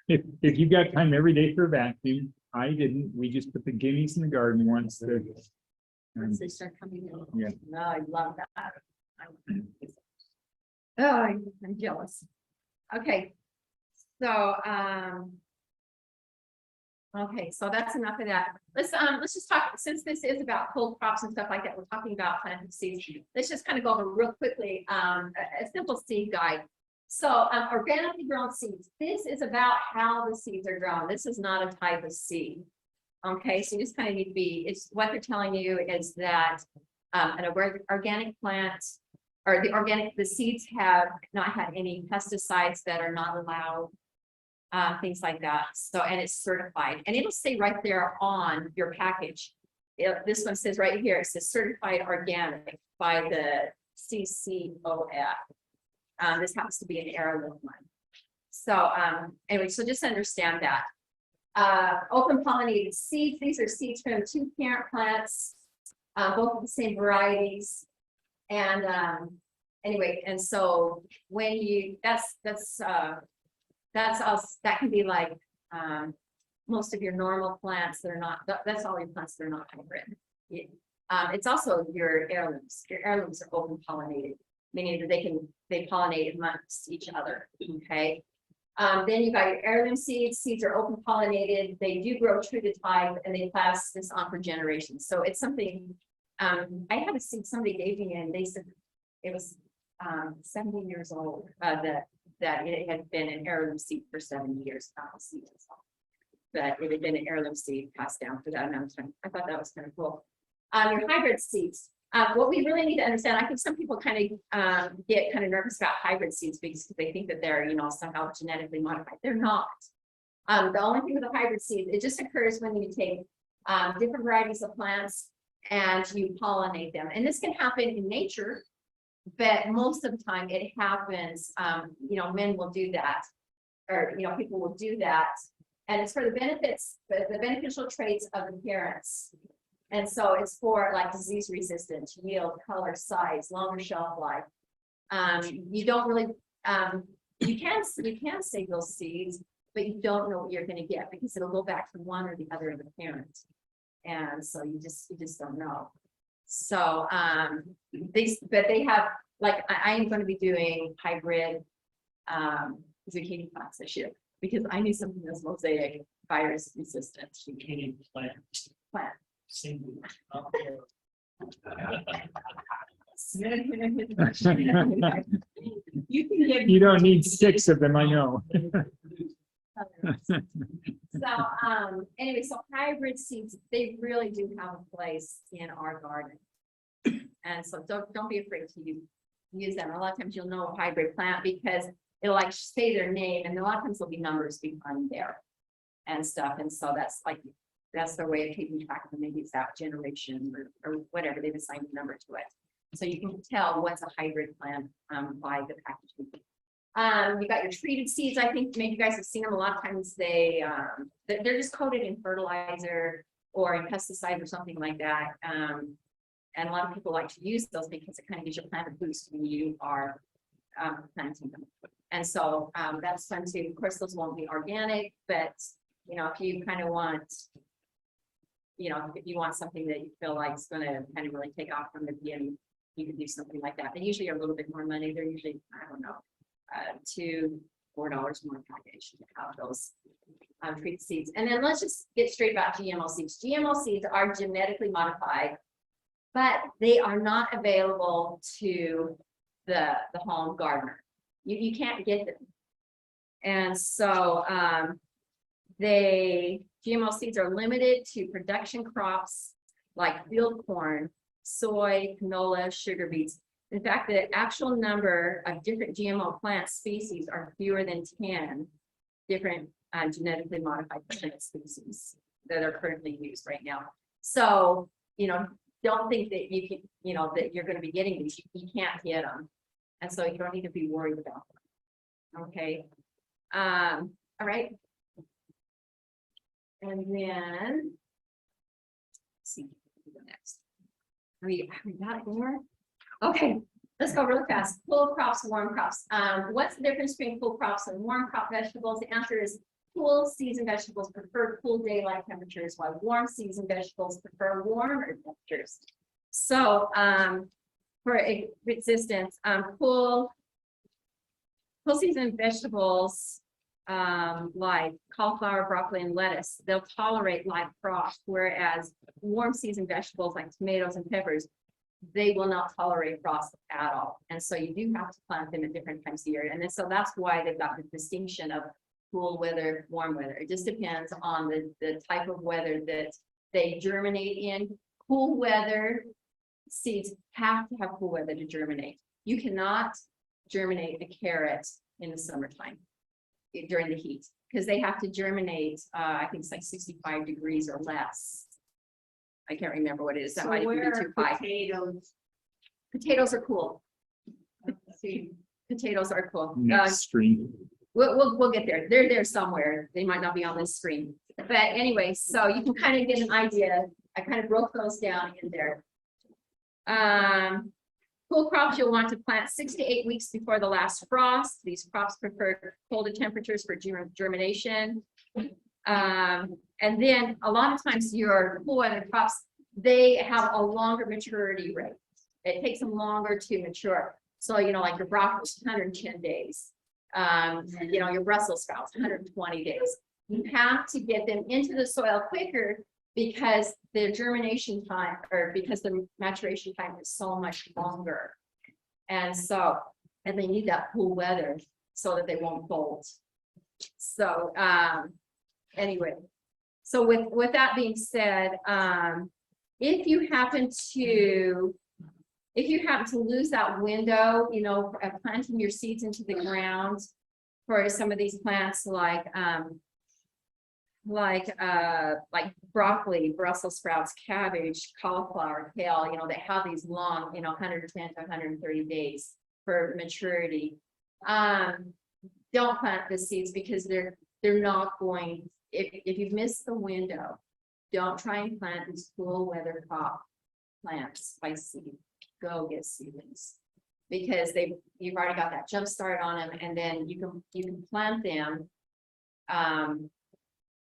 If you've got time every day for a vacuum, I didn't. We just put the guineas in the garden once. once they start coming in. Yeah. No, I love that. Oh, I'm jealous. Okay. So, okay, so that's enough of that. Let's just talk, since this is about cold crops and stuff like that, we're talking about planting seeds. Let's just kind of go over real quickly, a simple seed guide. So, organically grown seeds. This is about how the seeds are grown. This is not a type of seed. Okay, so you just kind of need to be, it's what they're telling you is that an organic plant or the seeds have not had any pesticides that are not allowed, things like that. So, and it's certified, and it'll say right there on your package. This one says right here, it says certified organic by the CCOF. This happens to be an heirloom one. So anyway, so just understand that. Open pollinated seeds. These are seeds from 2 parent plants, both of the same varieties. And anyway, and so when you that's us, that can be like most of your normal plants that are not, that's all your plants that are not hybrid. It's also your heirlooms. Your heirlooms are open pollinated, meaning that they pollinate amongst each other. Okay. Then you got your heirloom seeds. Seeds are open pollinated. They do grow true to type, and they pass this on for generations. So it's something. I had a seed somebody gave me, and they said it was 70 years old. That it had been an heirloom seed for 70 years, not a seed itself, but it had been an heirloom seed passed down for that amount of time. I thought that was kind of cool. Your hybrid seeds. What we really need to understand, I think some people kind of get kind of nervous about hybrid seeds because they think that they're, somehow genetically modified. They're not. The only thing with a hybrid seed, it just occurs when you take different varieties of plants and you pollinate them. And this can happen in nature, but most of the time it happens, men will do that, or, people will do that. And it's for the benefits, the beneficial traits of the parents. And so it's for like disease resistance, yield, color, size, longer shelf life. You don't really, you can save those seeds, but you don't know what you're going to get because it'll go back to one or the other of the parent. And so you just don't know. So but they have, like, I am going to be doing hybrid zucchini plants this year because I need something that's mosaic virus resistant. Zucchini plant. Plant. Single. plants. You can give. You don't need 6 of them, I know. So, anyway, so hybrid seeds, they really do have a place in our garden. And so don't be afraid to use them. A lot of times you'll know a hybrid plant because it'll like say their name, and a lot of times there'll be numbers behind there and stuff. And so that's their way of keeping track of them. Maybe it's that generation or whatever, they've assigned a number to it. So you can tell what's a hybrid plant by the packaging. You got your treated seeds. I think maybe you guys have seen them a lot of times. They're just coated in fertilizer or in pesticide or something like that. And a lot of people like to use those because it kind of gives your plant a boost when you are planting them. And so that's fun too. Of course, those won't be organic, but if you kind of want, if you want something that you feel like is going to kind of really take off from the beginning, you can do something like that. They usually are a little bit more money. They're usually, I don't know, $2 or $4 more package to have those treated seeds. And then let's just get straight about GMO seeds. GMO seeds are genetically modified, but they are not available to the home gardener. You can't get them. And so GMO seeds are limited to production crops like field corn, soy, canola, sugar beets. In fact, the actual number of different GMO plant species are fewer than 10 different genetically modified plant species that are currently used right now. So, don't think that you can, that you're going to be getting these. You can't get them. And so you don't need to be worried about them. Okay. All right. And then, let's see, next. We got it there. Okay, let's go really fast. Cool crops, warm crops. What's the difference between cool crops and warm crop vegetables? The answer is cool season vegetables prefer cool daylight temperatures, while warm season vegetables prefer warmer temperatures. So, for resistance, cool season vegetables like cauliflower, broccoli, and lettuce, they'll tolerate live frost, whereas warm season vegetables like tomatoes and peppers, they will not tolerate frost at all. And so you do have to plant them at different times of year. And then so that's why they've got the distinction of cool weather, warm weather. It just depends on the type of weather that they germinate in. Cool weather seeds have to have cool weather to germinate. You cannot germinate a carrot in the summertime during the heat because they have to germinate, I think it's like 65 degrees or less. I can't remember what it is. That So might even be where too are high. potatoes? Potatoes are cool. See, Potatoes are cool. Next screen. We'll get there. They're there somewhere. They might not be on this screen. But anyway, so you can kind of get an idea. I kind of broke those down in there. Cool crops you'll want to plant 6 to 8 weeks before the last frost. These crops prefer colder temperatures for germination. And then a lot of times your cool weather crops, they have a longer maturity rate. It takes them longer to mature. So, like your broccoli, 110 days. Your Brussels sprouts, 120 days. You have to get them into the soil quicker because the germination time, or because the maturation time is so much longer. And they need that cool weather so that they won't bolt. So, anyway, so with that being said, if you happen to lose that window, of planting your seeds into the ground for some of these plants, like broccoli, Brussels sprouts, cabbage, cauliflower, kale, they have these long, 110 to 130 days for maturity. Don't plant the seeds because they're not going. If you've missed the window, don't try and plant these cool weather crop plants by seed. Go get seedlings because you've already got that jump start on them, and then you can plant them, and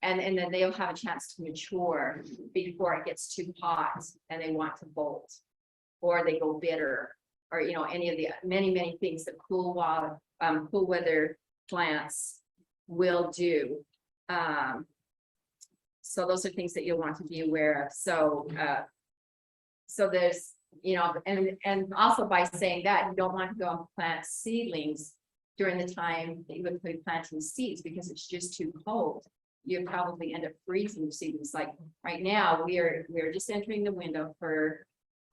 then they'll have a chance to mature before it gets too hot and they want to bolt, or they go bitter, or any of the many things that cool weather plants will do. So those are things that you'll want to be aware of. So there's You know, and also by saying that, you don't want to go and plant seedlings during the time that you would be planting seeds, because it's just too cold. You probably end up freezing your seedlings. Like right now, we're just entering the window for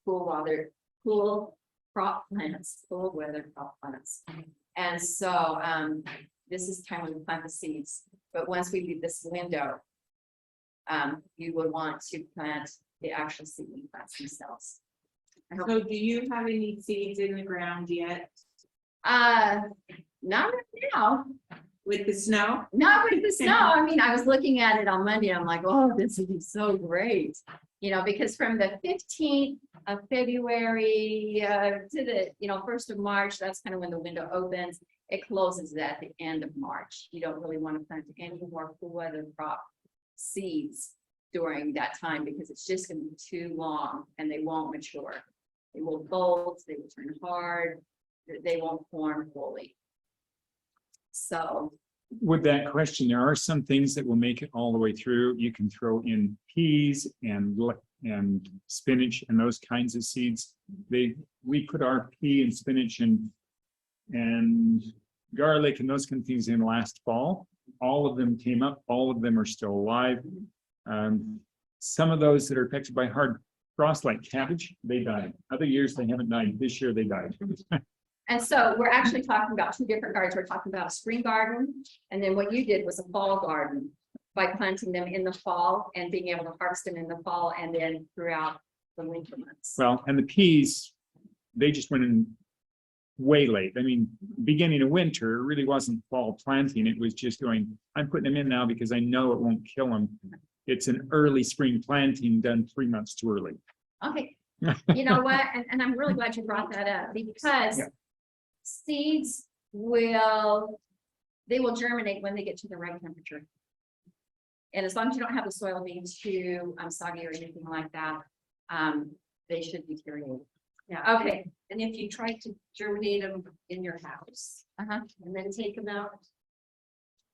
cool crop plants, cool weather crop plants. And so, this is time when we plant the seeds, but once we leave this window, you would want to plant the actual seedling plants themselves. So do you have any seeds in the ground yet Not right now, with the snow? not with the snow. I mean, I was looking at it on Monday. I'm like, oh, this would be so great. You know, because from the 15th of February to the, 1st of March, that's kind of when the window opens. It closes at the end of March. You don't really want to plant any more cool weather crop seeds during that time, because it's just going to be too long and they won't mature. They will bolt, they will turn hard, they won't form fully. So, With that question, there are some things that will make it all the way through. You can throw in peas and spinach and those kinds of seeds. We put our pea and spinach and garlic and those kind of things in last fall. All of them came up, all of them are still alive. Some of those that are affected by hard frost, like cabbage, they died. Other years they haven't died. This year they died. and so we're actually talking about two different gardens. We're talking about a spring garden, and then what you did was a fall garden by planting them in the fall and being able to harvest them in the fall and then throughout the winter months. Well, and the peas, they just went in way late. I mean, beginning of winter, it really wasn't fall planting. It was just going, I'm putting them in now because I know it won't kill them. It's an early spring planting done 3 months too early. Okay, you know what, and I'm really glad you brought that up, because seeds will germinate when they get to the right temperature. And as long as you don't have the soil being too soggy or anything like that, they should deteriorate. Yeah, Okay. and if you try to germinate them in your house and then take them out,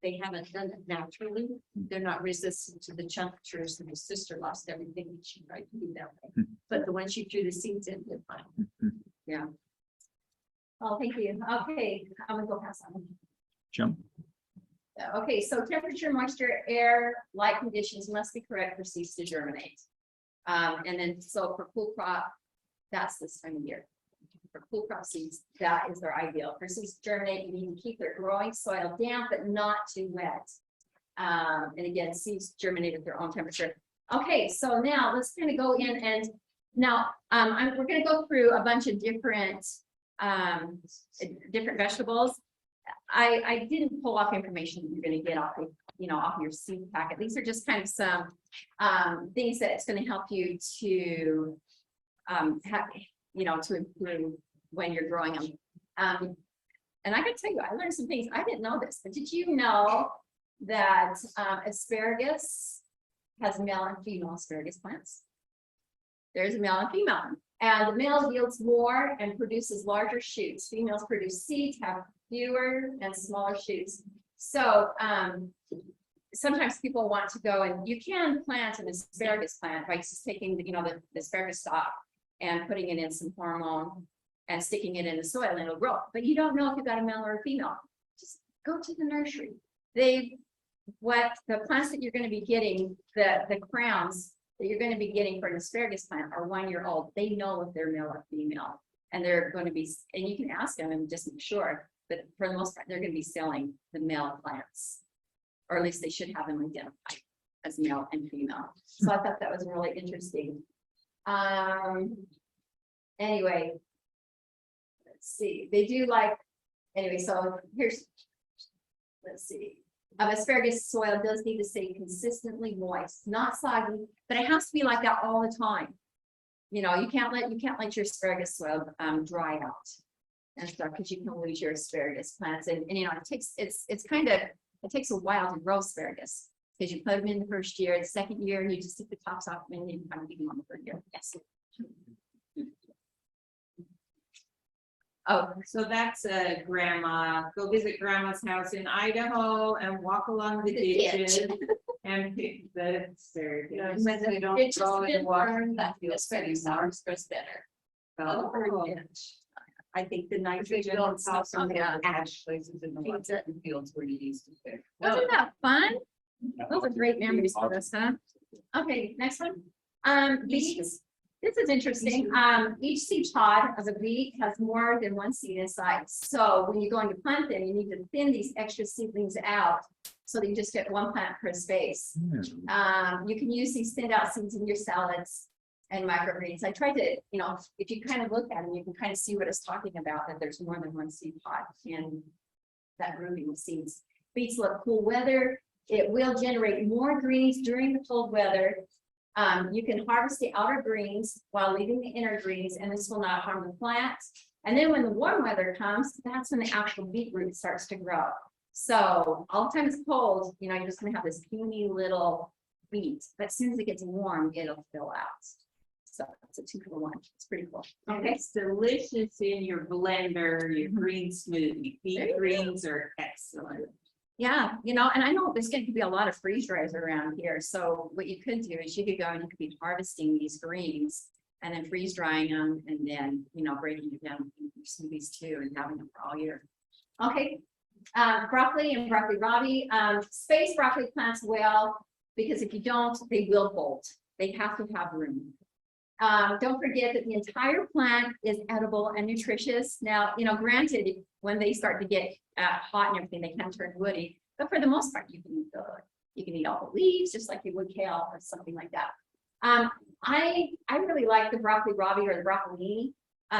they haven't done it naturally. They're not resistant to the temperatures, and my sister lost everything that she tried to do that way. But the ones you threw the seeds in, they're fine. Yeah. Oh, thank you. Okay, I'm gonna go pass on. Jump. Okay, so temperature, moisture, air, light conditions must be correct for seeds to germinate. And then, so for cool crop, that's this time of year. For cool crop seeds, that is their ideal. For seeds to germinate, you need to keep their growing soil damp, but not too wet. And again, seeds germinate at their own temperature. Okay, so now let's kind of go in and now we're going to go through a bunch of different vegetables. I didn't pull off information that you're going to get off of, off your seed packet. These are just kind of some things that it's going to help you to have, to improve when you're growing them. And I can tell you, I learned some things. I didn't know this, but did you know that asparagus has male and female asparagus plants? There's a male and female, and the male yields more and produces larger shoots. Females produce seeds, have fewer and smaller shoots. So sometimes people want to go, and you can plant an asparagus plant by just taking the asparagus stalk and putting it in some hormone and sticking it in the soil and it'll grow. But you don't know if you've got a male or a female. Just go to the nursery. What the plants that you're going to be getting, the crowns that you're going to be getting for an asparagus plant are 1 year old. They know if they're male or female, and they're going to be, and you can ask them and just make sure, but for the most part, they're going to be selling the male plants, or at least they should have them identified as male and female. So I thought that was really interesting. Anyway, let's see, they do anyway, so let's see. Asparagus soil does need to stay consistently moist, not soggy, but it has to be like that all the time. You can't let your asparagus soil dry out and stuff, because you can lose your asparagus plants. And it takes a while to grow asparagus, because you put them in the first year, the second year, you just take the tops off and you kind of leave them on the third year. Yes. Oh, So that's grandma. Go visit grandma's house in Idaho and walk along the ditches and pick the asparagus. it's just been learned that the asparagus sour grows better. Well, very Oh. rich. I think the nitrogen and stuff from the ash places in the ones in fields where you used to pick. Wasn't that fun? Those are great memories for us, huh? Okay, next one. Beets. This is interesting. Each seed pod of a beet has more than one seed inside. So when you're going to plant them, you need to thin these extra seedlings out so that you just get one plant per space. You can use these thinned out seeds in your salads and microgreens. I tried to, if you kind of look at them, you can kind of see what it's talking about, that there's more than one seed pod in that grouping of seeds. Beets love cool weather. It will generate more greens during the cold weather. You can harvest the outer greens while leaving the inner greens, and this will not harm the plant. And then when the warm weather comes, that's when the actual beetroot starts to grow. So all the time it's cold, you're just gonna have this puny little beet, but as soon as it gets warm, it'll fill out. So it's a 2-for-1. It's pretty cool. Okay, it's delicious in your blender, your green smoothie. There you Beet go. greens are excellent. Yeah, and I know there's going to be a lot of freeze dryers around here. So what you could do is you could go and you could be harvesting these greens and then freeze drying them and then, breaking it down in your smoothies too and having them for all year. Okay, broccoli and broccoli rabi. Space broccoli plants well, because if you don't, they will bolt. They have to have room. Don't forget that the entire plant is edible and nutritious. Now, granted, when they start to get hot and everything, they can turn woody, but for the most part, you can eat all the leaves, just like you would kale or something like that. I really like the broccoli rabi or the broccolini,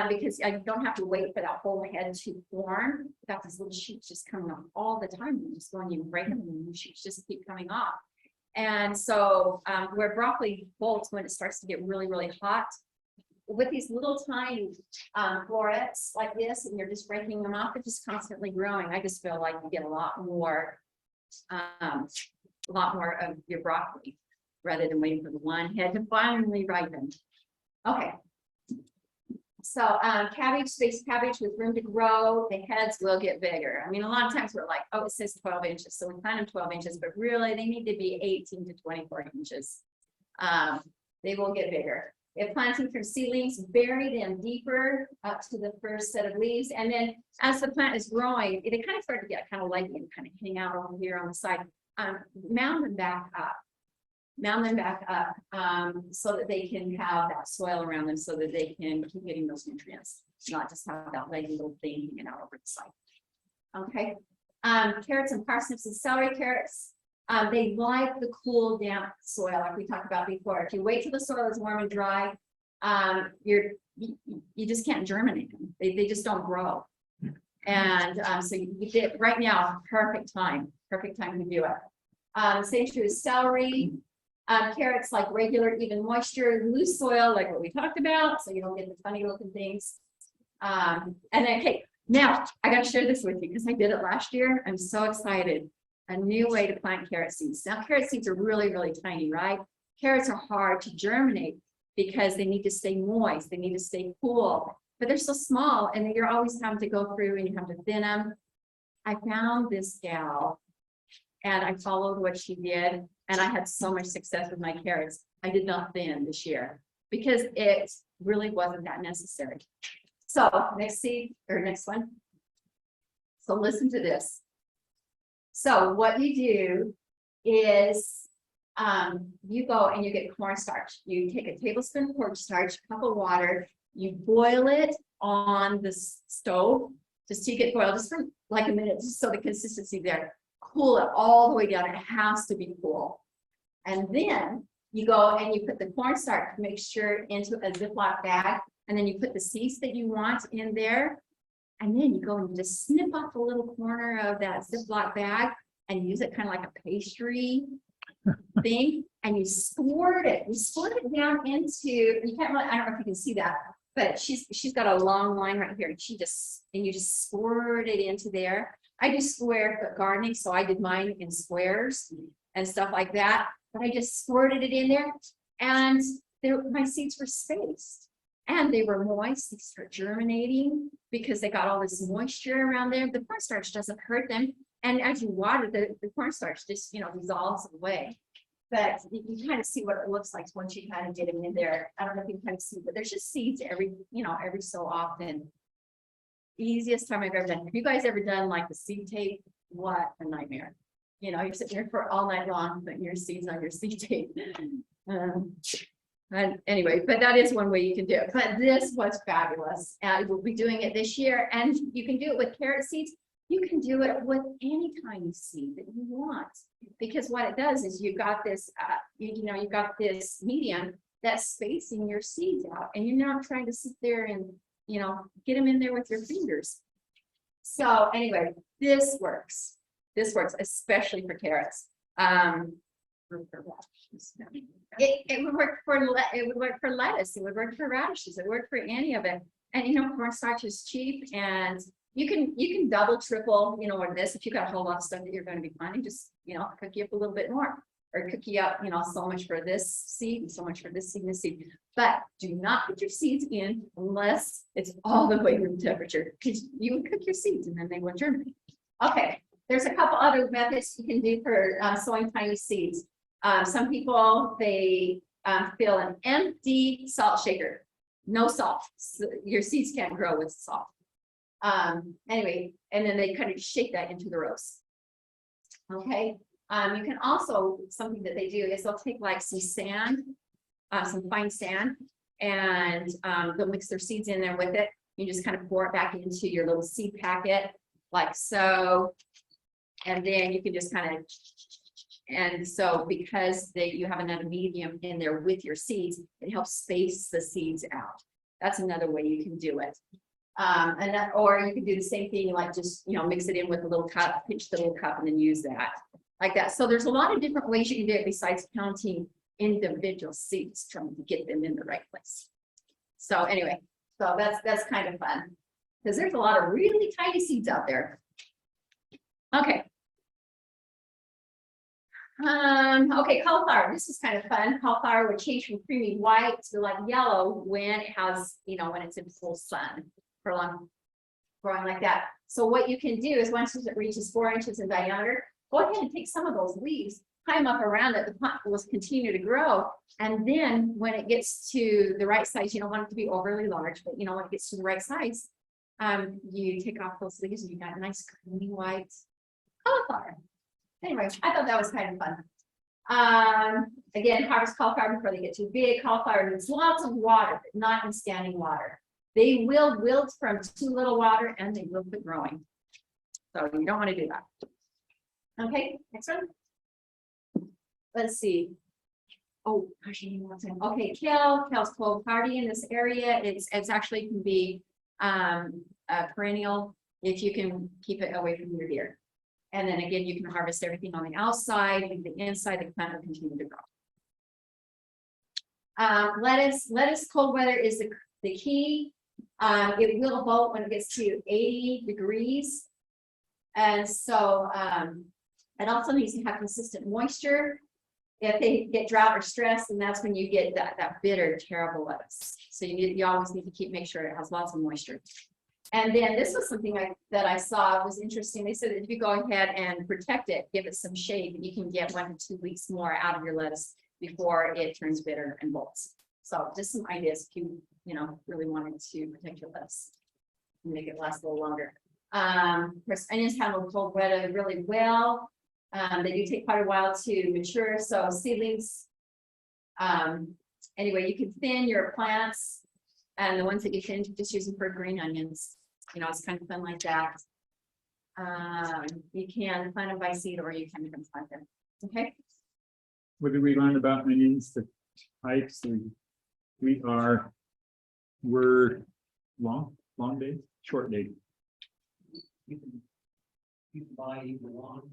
because I don't have to wait for that whole head to form. You've got these little shoots just coming off all the time. You just go and you break them and the shoots just keep coming off. And so where broccoli bolts when it starts to get really, really hot, with these little tiny florets like this, and you're just breaking them off, they're just constantly growing. I just feel like you get a lot more of your broccoli rather than waiting for the one head to finally ripen. Okay. So cabbage, space cabbage with room to grow, the heads will get bigger. I mean, a lot of times we're like, oh, it says 12 inches. So we plant them 12 inches, but really they need to be 18 to 24 inches. They will get bigger. If planting from seedlings, bury them deeper up to the first set of leaves. And then as the plant is growing, they kind of start to get kind of leggy and kind of hang out over here on the side. Mound them back up. So that they can have that soil around them so that they can keep getting those nutrients, not just have that leggy little thing hanging out over the side. Okay. Carrots and parsnips and celery carrots. They like the cool, damp soil, like we talked about before. If you wait till the soil is warm and dry, you just can't germinate them. They just don't grow. And so you get right now, perfect time to do it. Same true as celery. Carrots like regular, even moisture, loose soil, like what we talked about, so you don't get the funny looking things. And then, hey, now I got to share this with you because I did it last year. I'm so excited. A new way to plant carrot seeds. Now, carrot seeds are really, really tiny, right? Carrots are hard to germinate because they need to stay moist. They need to stay cool, but they're so small and you're always having to go through and you have to thin them. I found this gal and I followed what she did. And I had so much success with my carrots. I did not thin this year because it really wasn't that necessary. So next one. So listen to this. So what you do is you go and you get cornstarch. You take a tablespoon of cornstarch, a cup of water, you boil it on the stove, just to get boiled just for like a minute, just so the consistency there. Cool it all the way down. It has to be cool. And then you go and you put the cornstarch mixture into a Ziploc bag, and then you put the seeds that you want in there. And then you go and just snip off a little corner of that Ziploc bag and use it kind of like a pastry thing. And you squirt it. You squirt it down into, you can't really, I don't know if you can see that, but she's got a long line right here. And you just squirt it into there. I do square foot gardening, so I did mine in squares and stuff like that. But I just squirted it in there, and my seeds were spaced, and they were moist. They start germinating because they got all this moisture around there. The cornstarch doesn't hurt them, and as you water, the cornstarch just dissolves away. But you kind of see what it looks like once you kind of get them in there. I don't know if you can kind of see, but there's just seeds every, every so often. Easiest time I've ever done. Have you guys ever done like the seed tape? What a nightmare. You're sitting there for all night long, putting your seeds on your seed tape. And anyway, but that is one way you can do it. But this was fabulous. And we'll be doing it this year. And you can do it with carrot seeds. You can do it with any kind of seed that you want. Because what it does is you've got this, you've got this medium that's spacing your seeds out. And you're not trying to sit there and, get them in there with your fingers. So anyway, this works. This works, especially for carrots. It would work for lettuce. It would work for radishes. It would work for any of it. And cornstarch is cheap, and you can double, triple, or this if you got a whole lot of stuff that you're going to be planting. Just cook you up a little bit more, or cook you up, so much for this seed and so much for this seed and this seed. But do not put your seeds in unless it's all the way room temperature, because you would cook your seeds and then they will germinate. Okay, there's a couple other methods you can do for sowing tiny seeds. Some people, they fill an empty salt shaker, no salt. So your seeds can't grow with salt. Anyway, and then they kind of shake that into the rows. Okay. You can also, something that they do is they'll take like some sand, some fine sand, and they'll mix their seeds in there with it. You just kind of pour it back into your little seed packet, like so. And then you can just kind of, and so because you have another medium in there with your seeds, it helps space the seeds out. That's another way you can do it. Or you can do the same thing, like just, mix it in with a little cup, pinch the little cup and then use that like that. So there's a lot of different ways you can do it besides counting individual seeds, trying to get them in the right place. So anyway, so that's kind of fun because there's a lot of really tiny seeds out there. Okay. Okay, cauliflower. This is kind of fun. Cauliflower would change from creamy white to like yellow when it has, when it's in full sun for long, growing like that. So what you can do is once it reaches 4 inches in diameter, go ahead and take some of those leaves, tie them up around it. The plant will continue to grow. And then when it gets to the right size, you don't want it to be overly large, but when it gets to the right size, you take off those leaves and you got a nice creamy white cauliflower. Anyway, I thought that was kind of fun. Again, harvest cauliflower before they get too big. Cauliflower needs lots of water, but not in standing water. They will wilt from too little water and they will quit growing. So you don't want to do that. Okay, next one. Let's see. Oh, gosh, you need one second. Okay, kale's cold hardy in this area. It's actually can be a perennial if you can keep it away from your deer. And then again, you can harvest everything on the outside, and the inside, the plant will continue to grow. Lettuce, cold weather is the key. It will bolt when it gets to 80 degrees. And so it also needs to have consistent moisture. If they get drought or stress, and that's when you get that bitter, terrible lettuce. So you always need to make sure it has lots of moisture. And then this was something that I saw was interesting. They said that if you go ahead and protect it, give it some shade, you can get 1 to 2 weeks more out of your lettuce before it turns bitter and bolts. So just some ideas if you really wanted to protect your lettuce and make it last a little longer. Of course, onions handle cold weather really well. They do take quite a while to mature. So seedlings. Anyway, you can thin your plants. And the ones that you thin, just use them for green onions. It's kind of fun like that. You can plant them by seed or you can plant them. Okay. What did we learn about onions? The types. We're long days, short days. You can buy either one.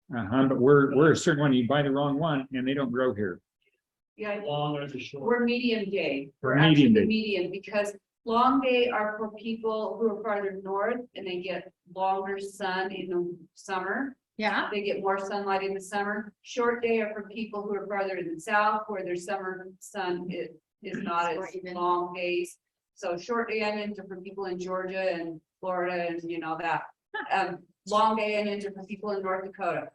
But we're a certain one. You buy the wrong one and they don't grow here. Yeah, Long or the short. we're medium day. We're We're medium actually day. medium because long day are for people who are farther north and they get longer sun in the summer. Yeah. They get more sunlight in the summer. Short day are for people who are farther in the south where their summer sun is not as long days. So short day onions are for people in Georgia and Florida and that. Long day onions are for people in North Dakota.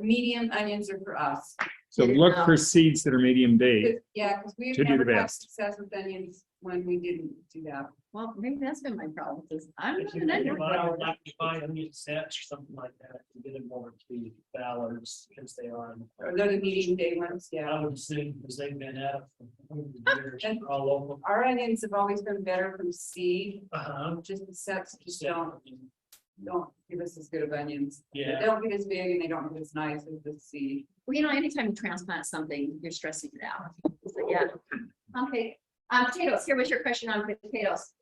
Medium onions are for us. So look for seeds that are medium date. Yeah, because we've To do the never had best. success with onions when we didn't do that. Well, maybe that's been my problem, is I'm If not you an think onion. about, I would like to buy onion sets or something like that, to get them more to be ballards, because they are. Or they're the medium day ones, yeah. I would assume, because they've been out for hundreds of years, And- all over. Our onions have always been better from seed, Uh-huh. just the sets just don't give us as good of onions. They Yeah, don't get as big and they don't get as nice as the seed. Well, anytime you transplant something, you're stressing it out. So, yeah. Okay, potatoes, here was your question on potatoes.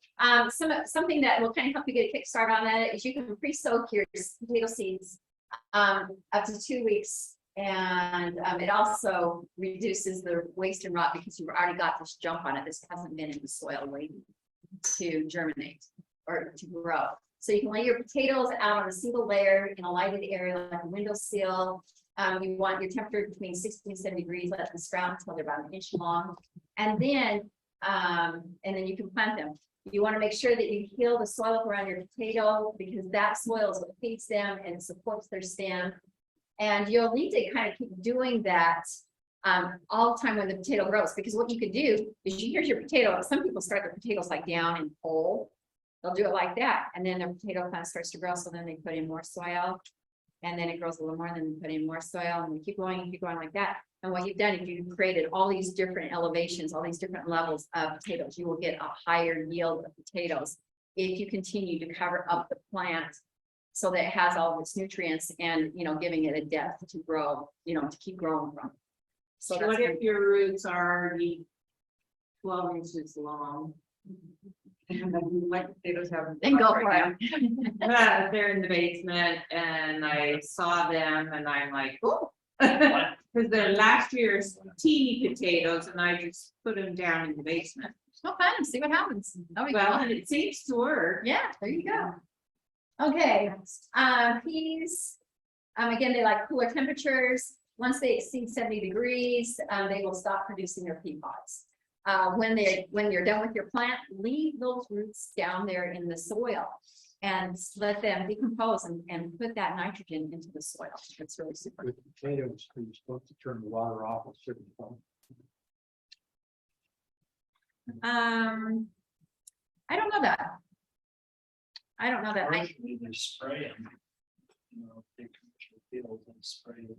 Something that will kind of help you get a kick start on that is you can pre-soak your potato seeds up to 2 weeks. And it also reduces the waste and rot because you've already got this jump on it. This hasn't been in the soil waiting to germinate or to grow. So you can lay your potatoes out on a single layer in a lighted area like a windowsill. You want your temperature between 60 and 70 degrees, let them sprout until they're about an inch long. And then you can plant them. You want to make sure that you heal the soil up around your potato because that soil is what feeds them and supports their stem. And you'll need to kind of keep doing that all the time when the potato grows, because what you could do is here's your potato. Some people start their potatoes like down in hole. They'll do it like that, and then their potato plant starts to grow. So then they put in more soil, and then it grows a little more, and then they put in more soil, and you keep going like that. And what you've done is you've created all these different elevations, all these different levels of potatoes. You will get a higher yield of potatoes if you continue to cover up the plant so that it has all of its nutrients and giving it a depth to grow, to keep growing from. So that's What good. if your roots are already 12 inches long? And then like potatoes have. Then go for it. They're in the basement and I saw them and I'm like, oh. Because they're last year's teeny potatoes and I just put them down in the basement. Well, fun and see what happens. That'll be Well, fun. and it seems to work. Yeah, there you go. Okay, peas, again, they like cooler temperatures. Once they exceed 70 degrees, they will stop producing their pea pods. When you're done with your plant, leave those roots down there in the soil and let them decompose and put that nitrogen into the soil. It's really super. With potatoes, you're supposed to turn the water off at a certain point. I don't know that. I don't know that. Or you can spray them. Take commercial fields and spray them,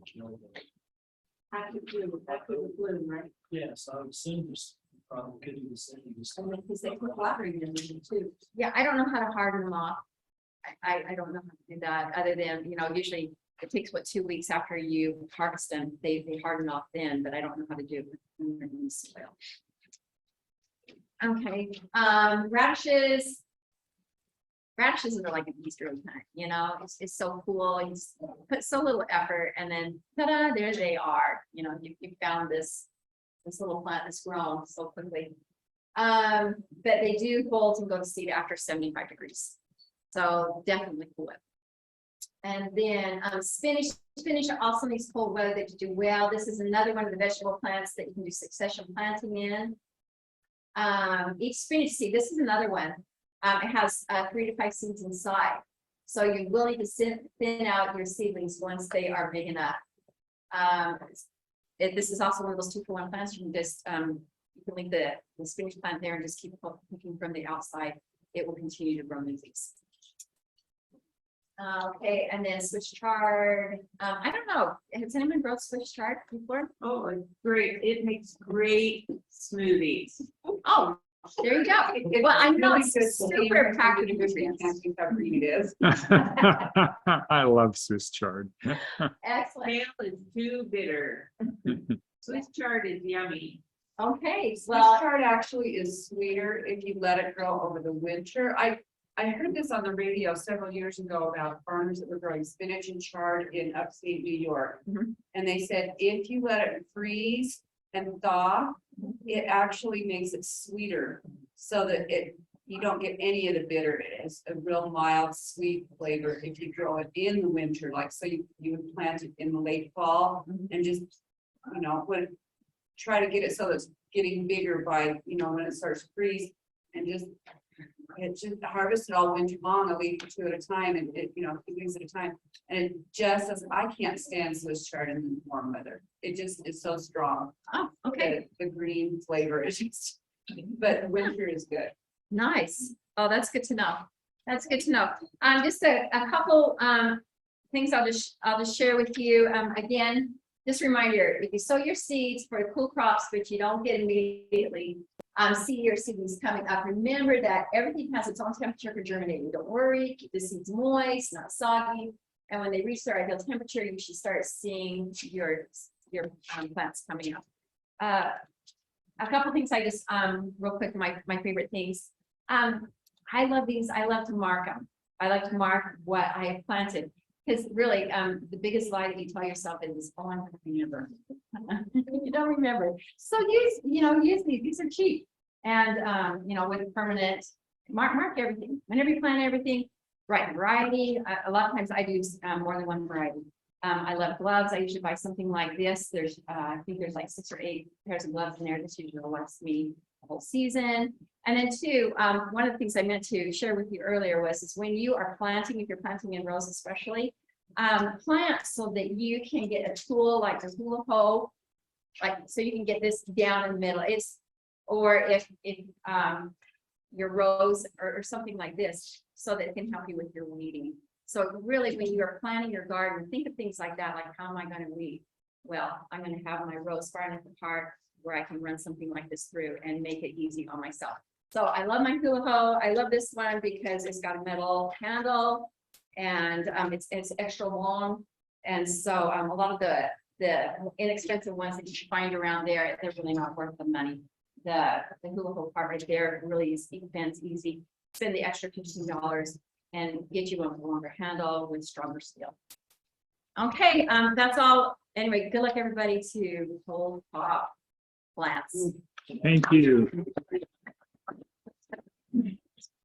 That could bloom, right? Yes, I would assume this probably could do the same. Just- And then because they put watering in them too. Yeah, I don't know how to harden them off. I don't know how to do that, other than, usually it takes 2 weeks after you harvest them, they harden off then, but I don't know how to do it in the soil. Okay, radishes. Radishes are like an Easter egg hunt, it's so cool. You just put so little effort and then ta-da, there they are. You found this little plant that's grown so quickly. But they do bolt and go to seed after 75 degrees. So definitely cool it. And then spinach also needs cold weather to do well. This is another one of the vegetable plants that you can do succession planting in. Each spinach seed, this is another one. It has 3 to 5 seeds inside. So you will need to thin out your seedlings once they are big enough. This is also one of those 2-for-1 plants. You can just you can leave the spinach plant there and just keep picking from the outside. It will continue to grow new leaves. Okay, and then Swiss chard. I don't know. Has anyone grown Swiss chard before? Oh, it's great. It makes great smoothies. Oh, there you go. Well, I know it's Really good super packed with flavor. nutrients. Can't think how green it is. I love Swiss chard. Excellent. Kale is too bitter. Swiss chard is yummy. Okay, Swiss well, chard actually is sweeter if you let it grow over the winter. I heard this on the radio several years ago about farmers that were growing spinach and chard in upstate New York. Mhm. And they said, if you let it freeze and thaw, it actually makes it sweeter so that you don't get any of the bitter. It is a real mild, sweet flavor if you grow it in the winter, like, so you would plant it in the late fall and just, try to get it so that it's getting bigger by, when it starts to freeze and just it just harvested all winter long, a week or two at a time, and it, a few weeks at a time. And it just doesn't, I can't stand Swiss chard in warm weather. It just is so strong. Oh, okay, The green flavor is just, but winter is good. nice. Oh, that's good to know. That's good to know. Just a couple, things I'll just share with you. Again, just a reminder, if you sow your seeds for cool crops, which you don't get immediately, see your seedlings coming up. Remember that everything has its own temperature for germinating. Don't worry, keep the seeds moist, not soggy. And when they reach their ideal temperature, you should start seeing your plants coming up. A couple things I just, real quick, my favorite things. I love these. I love to mark them. I like to mark what I have planted. Because really, the biggest lie that you tell yourself is, oh, I'm going to remember. You don't remember. So use these. These are cheap. And, with permanent, mark everything. Whenever you plant everything, right variety. A lot of times I do more than one variety. I love gloves. I usually buy something like this. There's, I think there's like 6 or 8 pairs of gloves in there. This usually will last me the whole season. And then two, one of the things I meant to share with you earlier is when you are planting, if you're planting in rows especially, plant so that you can get a tool like the hula hoe, so you can get this down in the middle. Or if your rows or something like this, so that it can help you with your weeding. So really, when you are planting your garden, think of things like that, like how am I going to weed? Well, I'm going to have my rows far enough apart where I can run something like this through and make it easy on myself. So I love my hula hoe. I love this one because it's got a metal handle and it's extra long. And so a lot of the inexpensive ones that you should find around there, they're really not worth the money. The hula hoe part right there really is easy. Spend the extra $15 and get you a longer handle with stronger steel. Okay, that's all. Anyway, good luck everybody to cold crop plants. Thank you.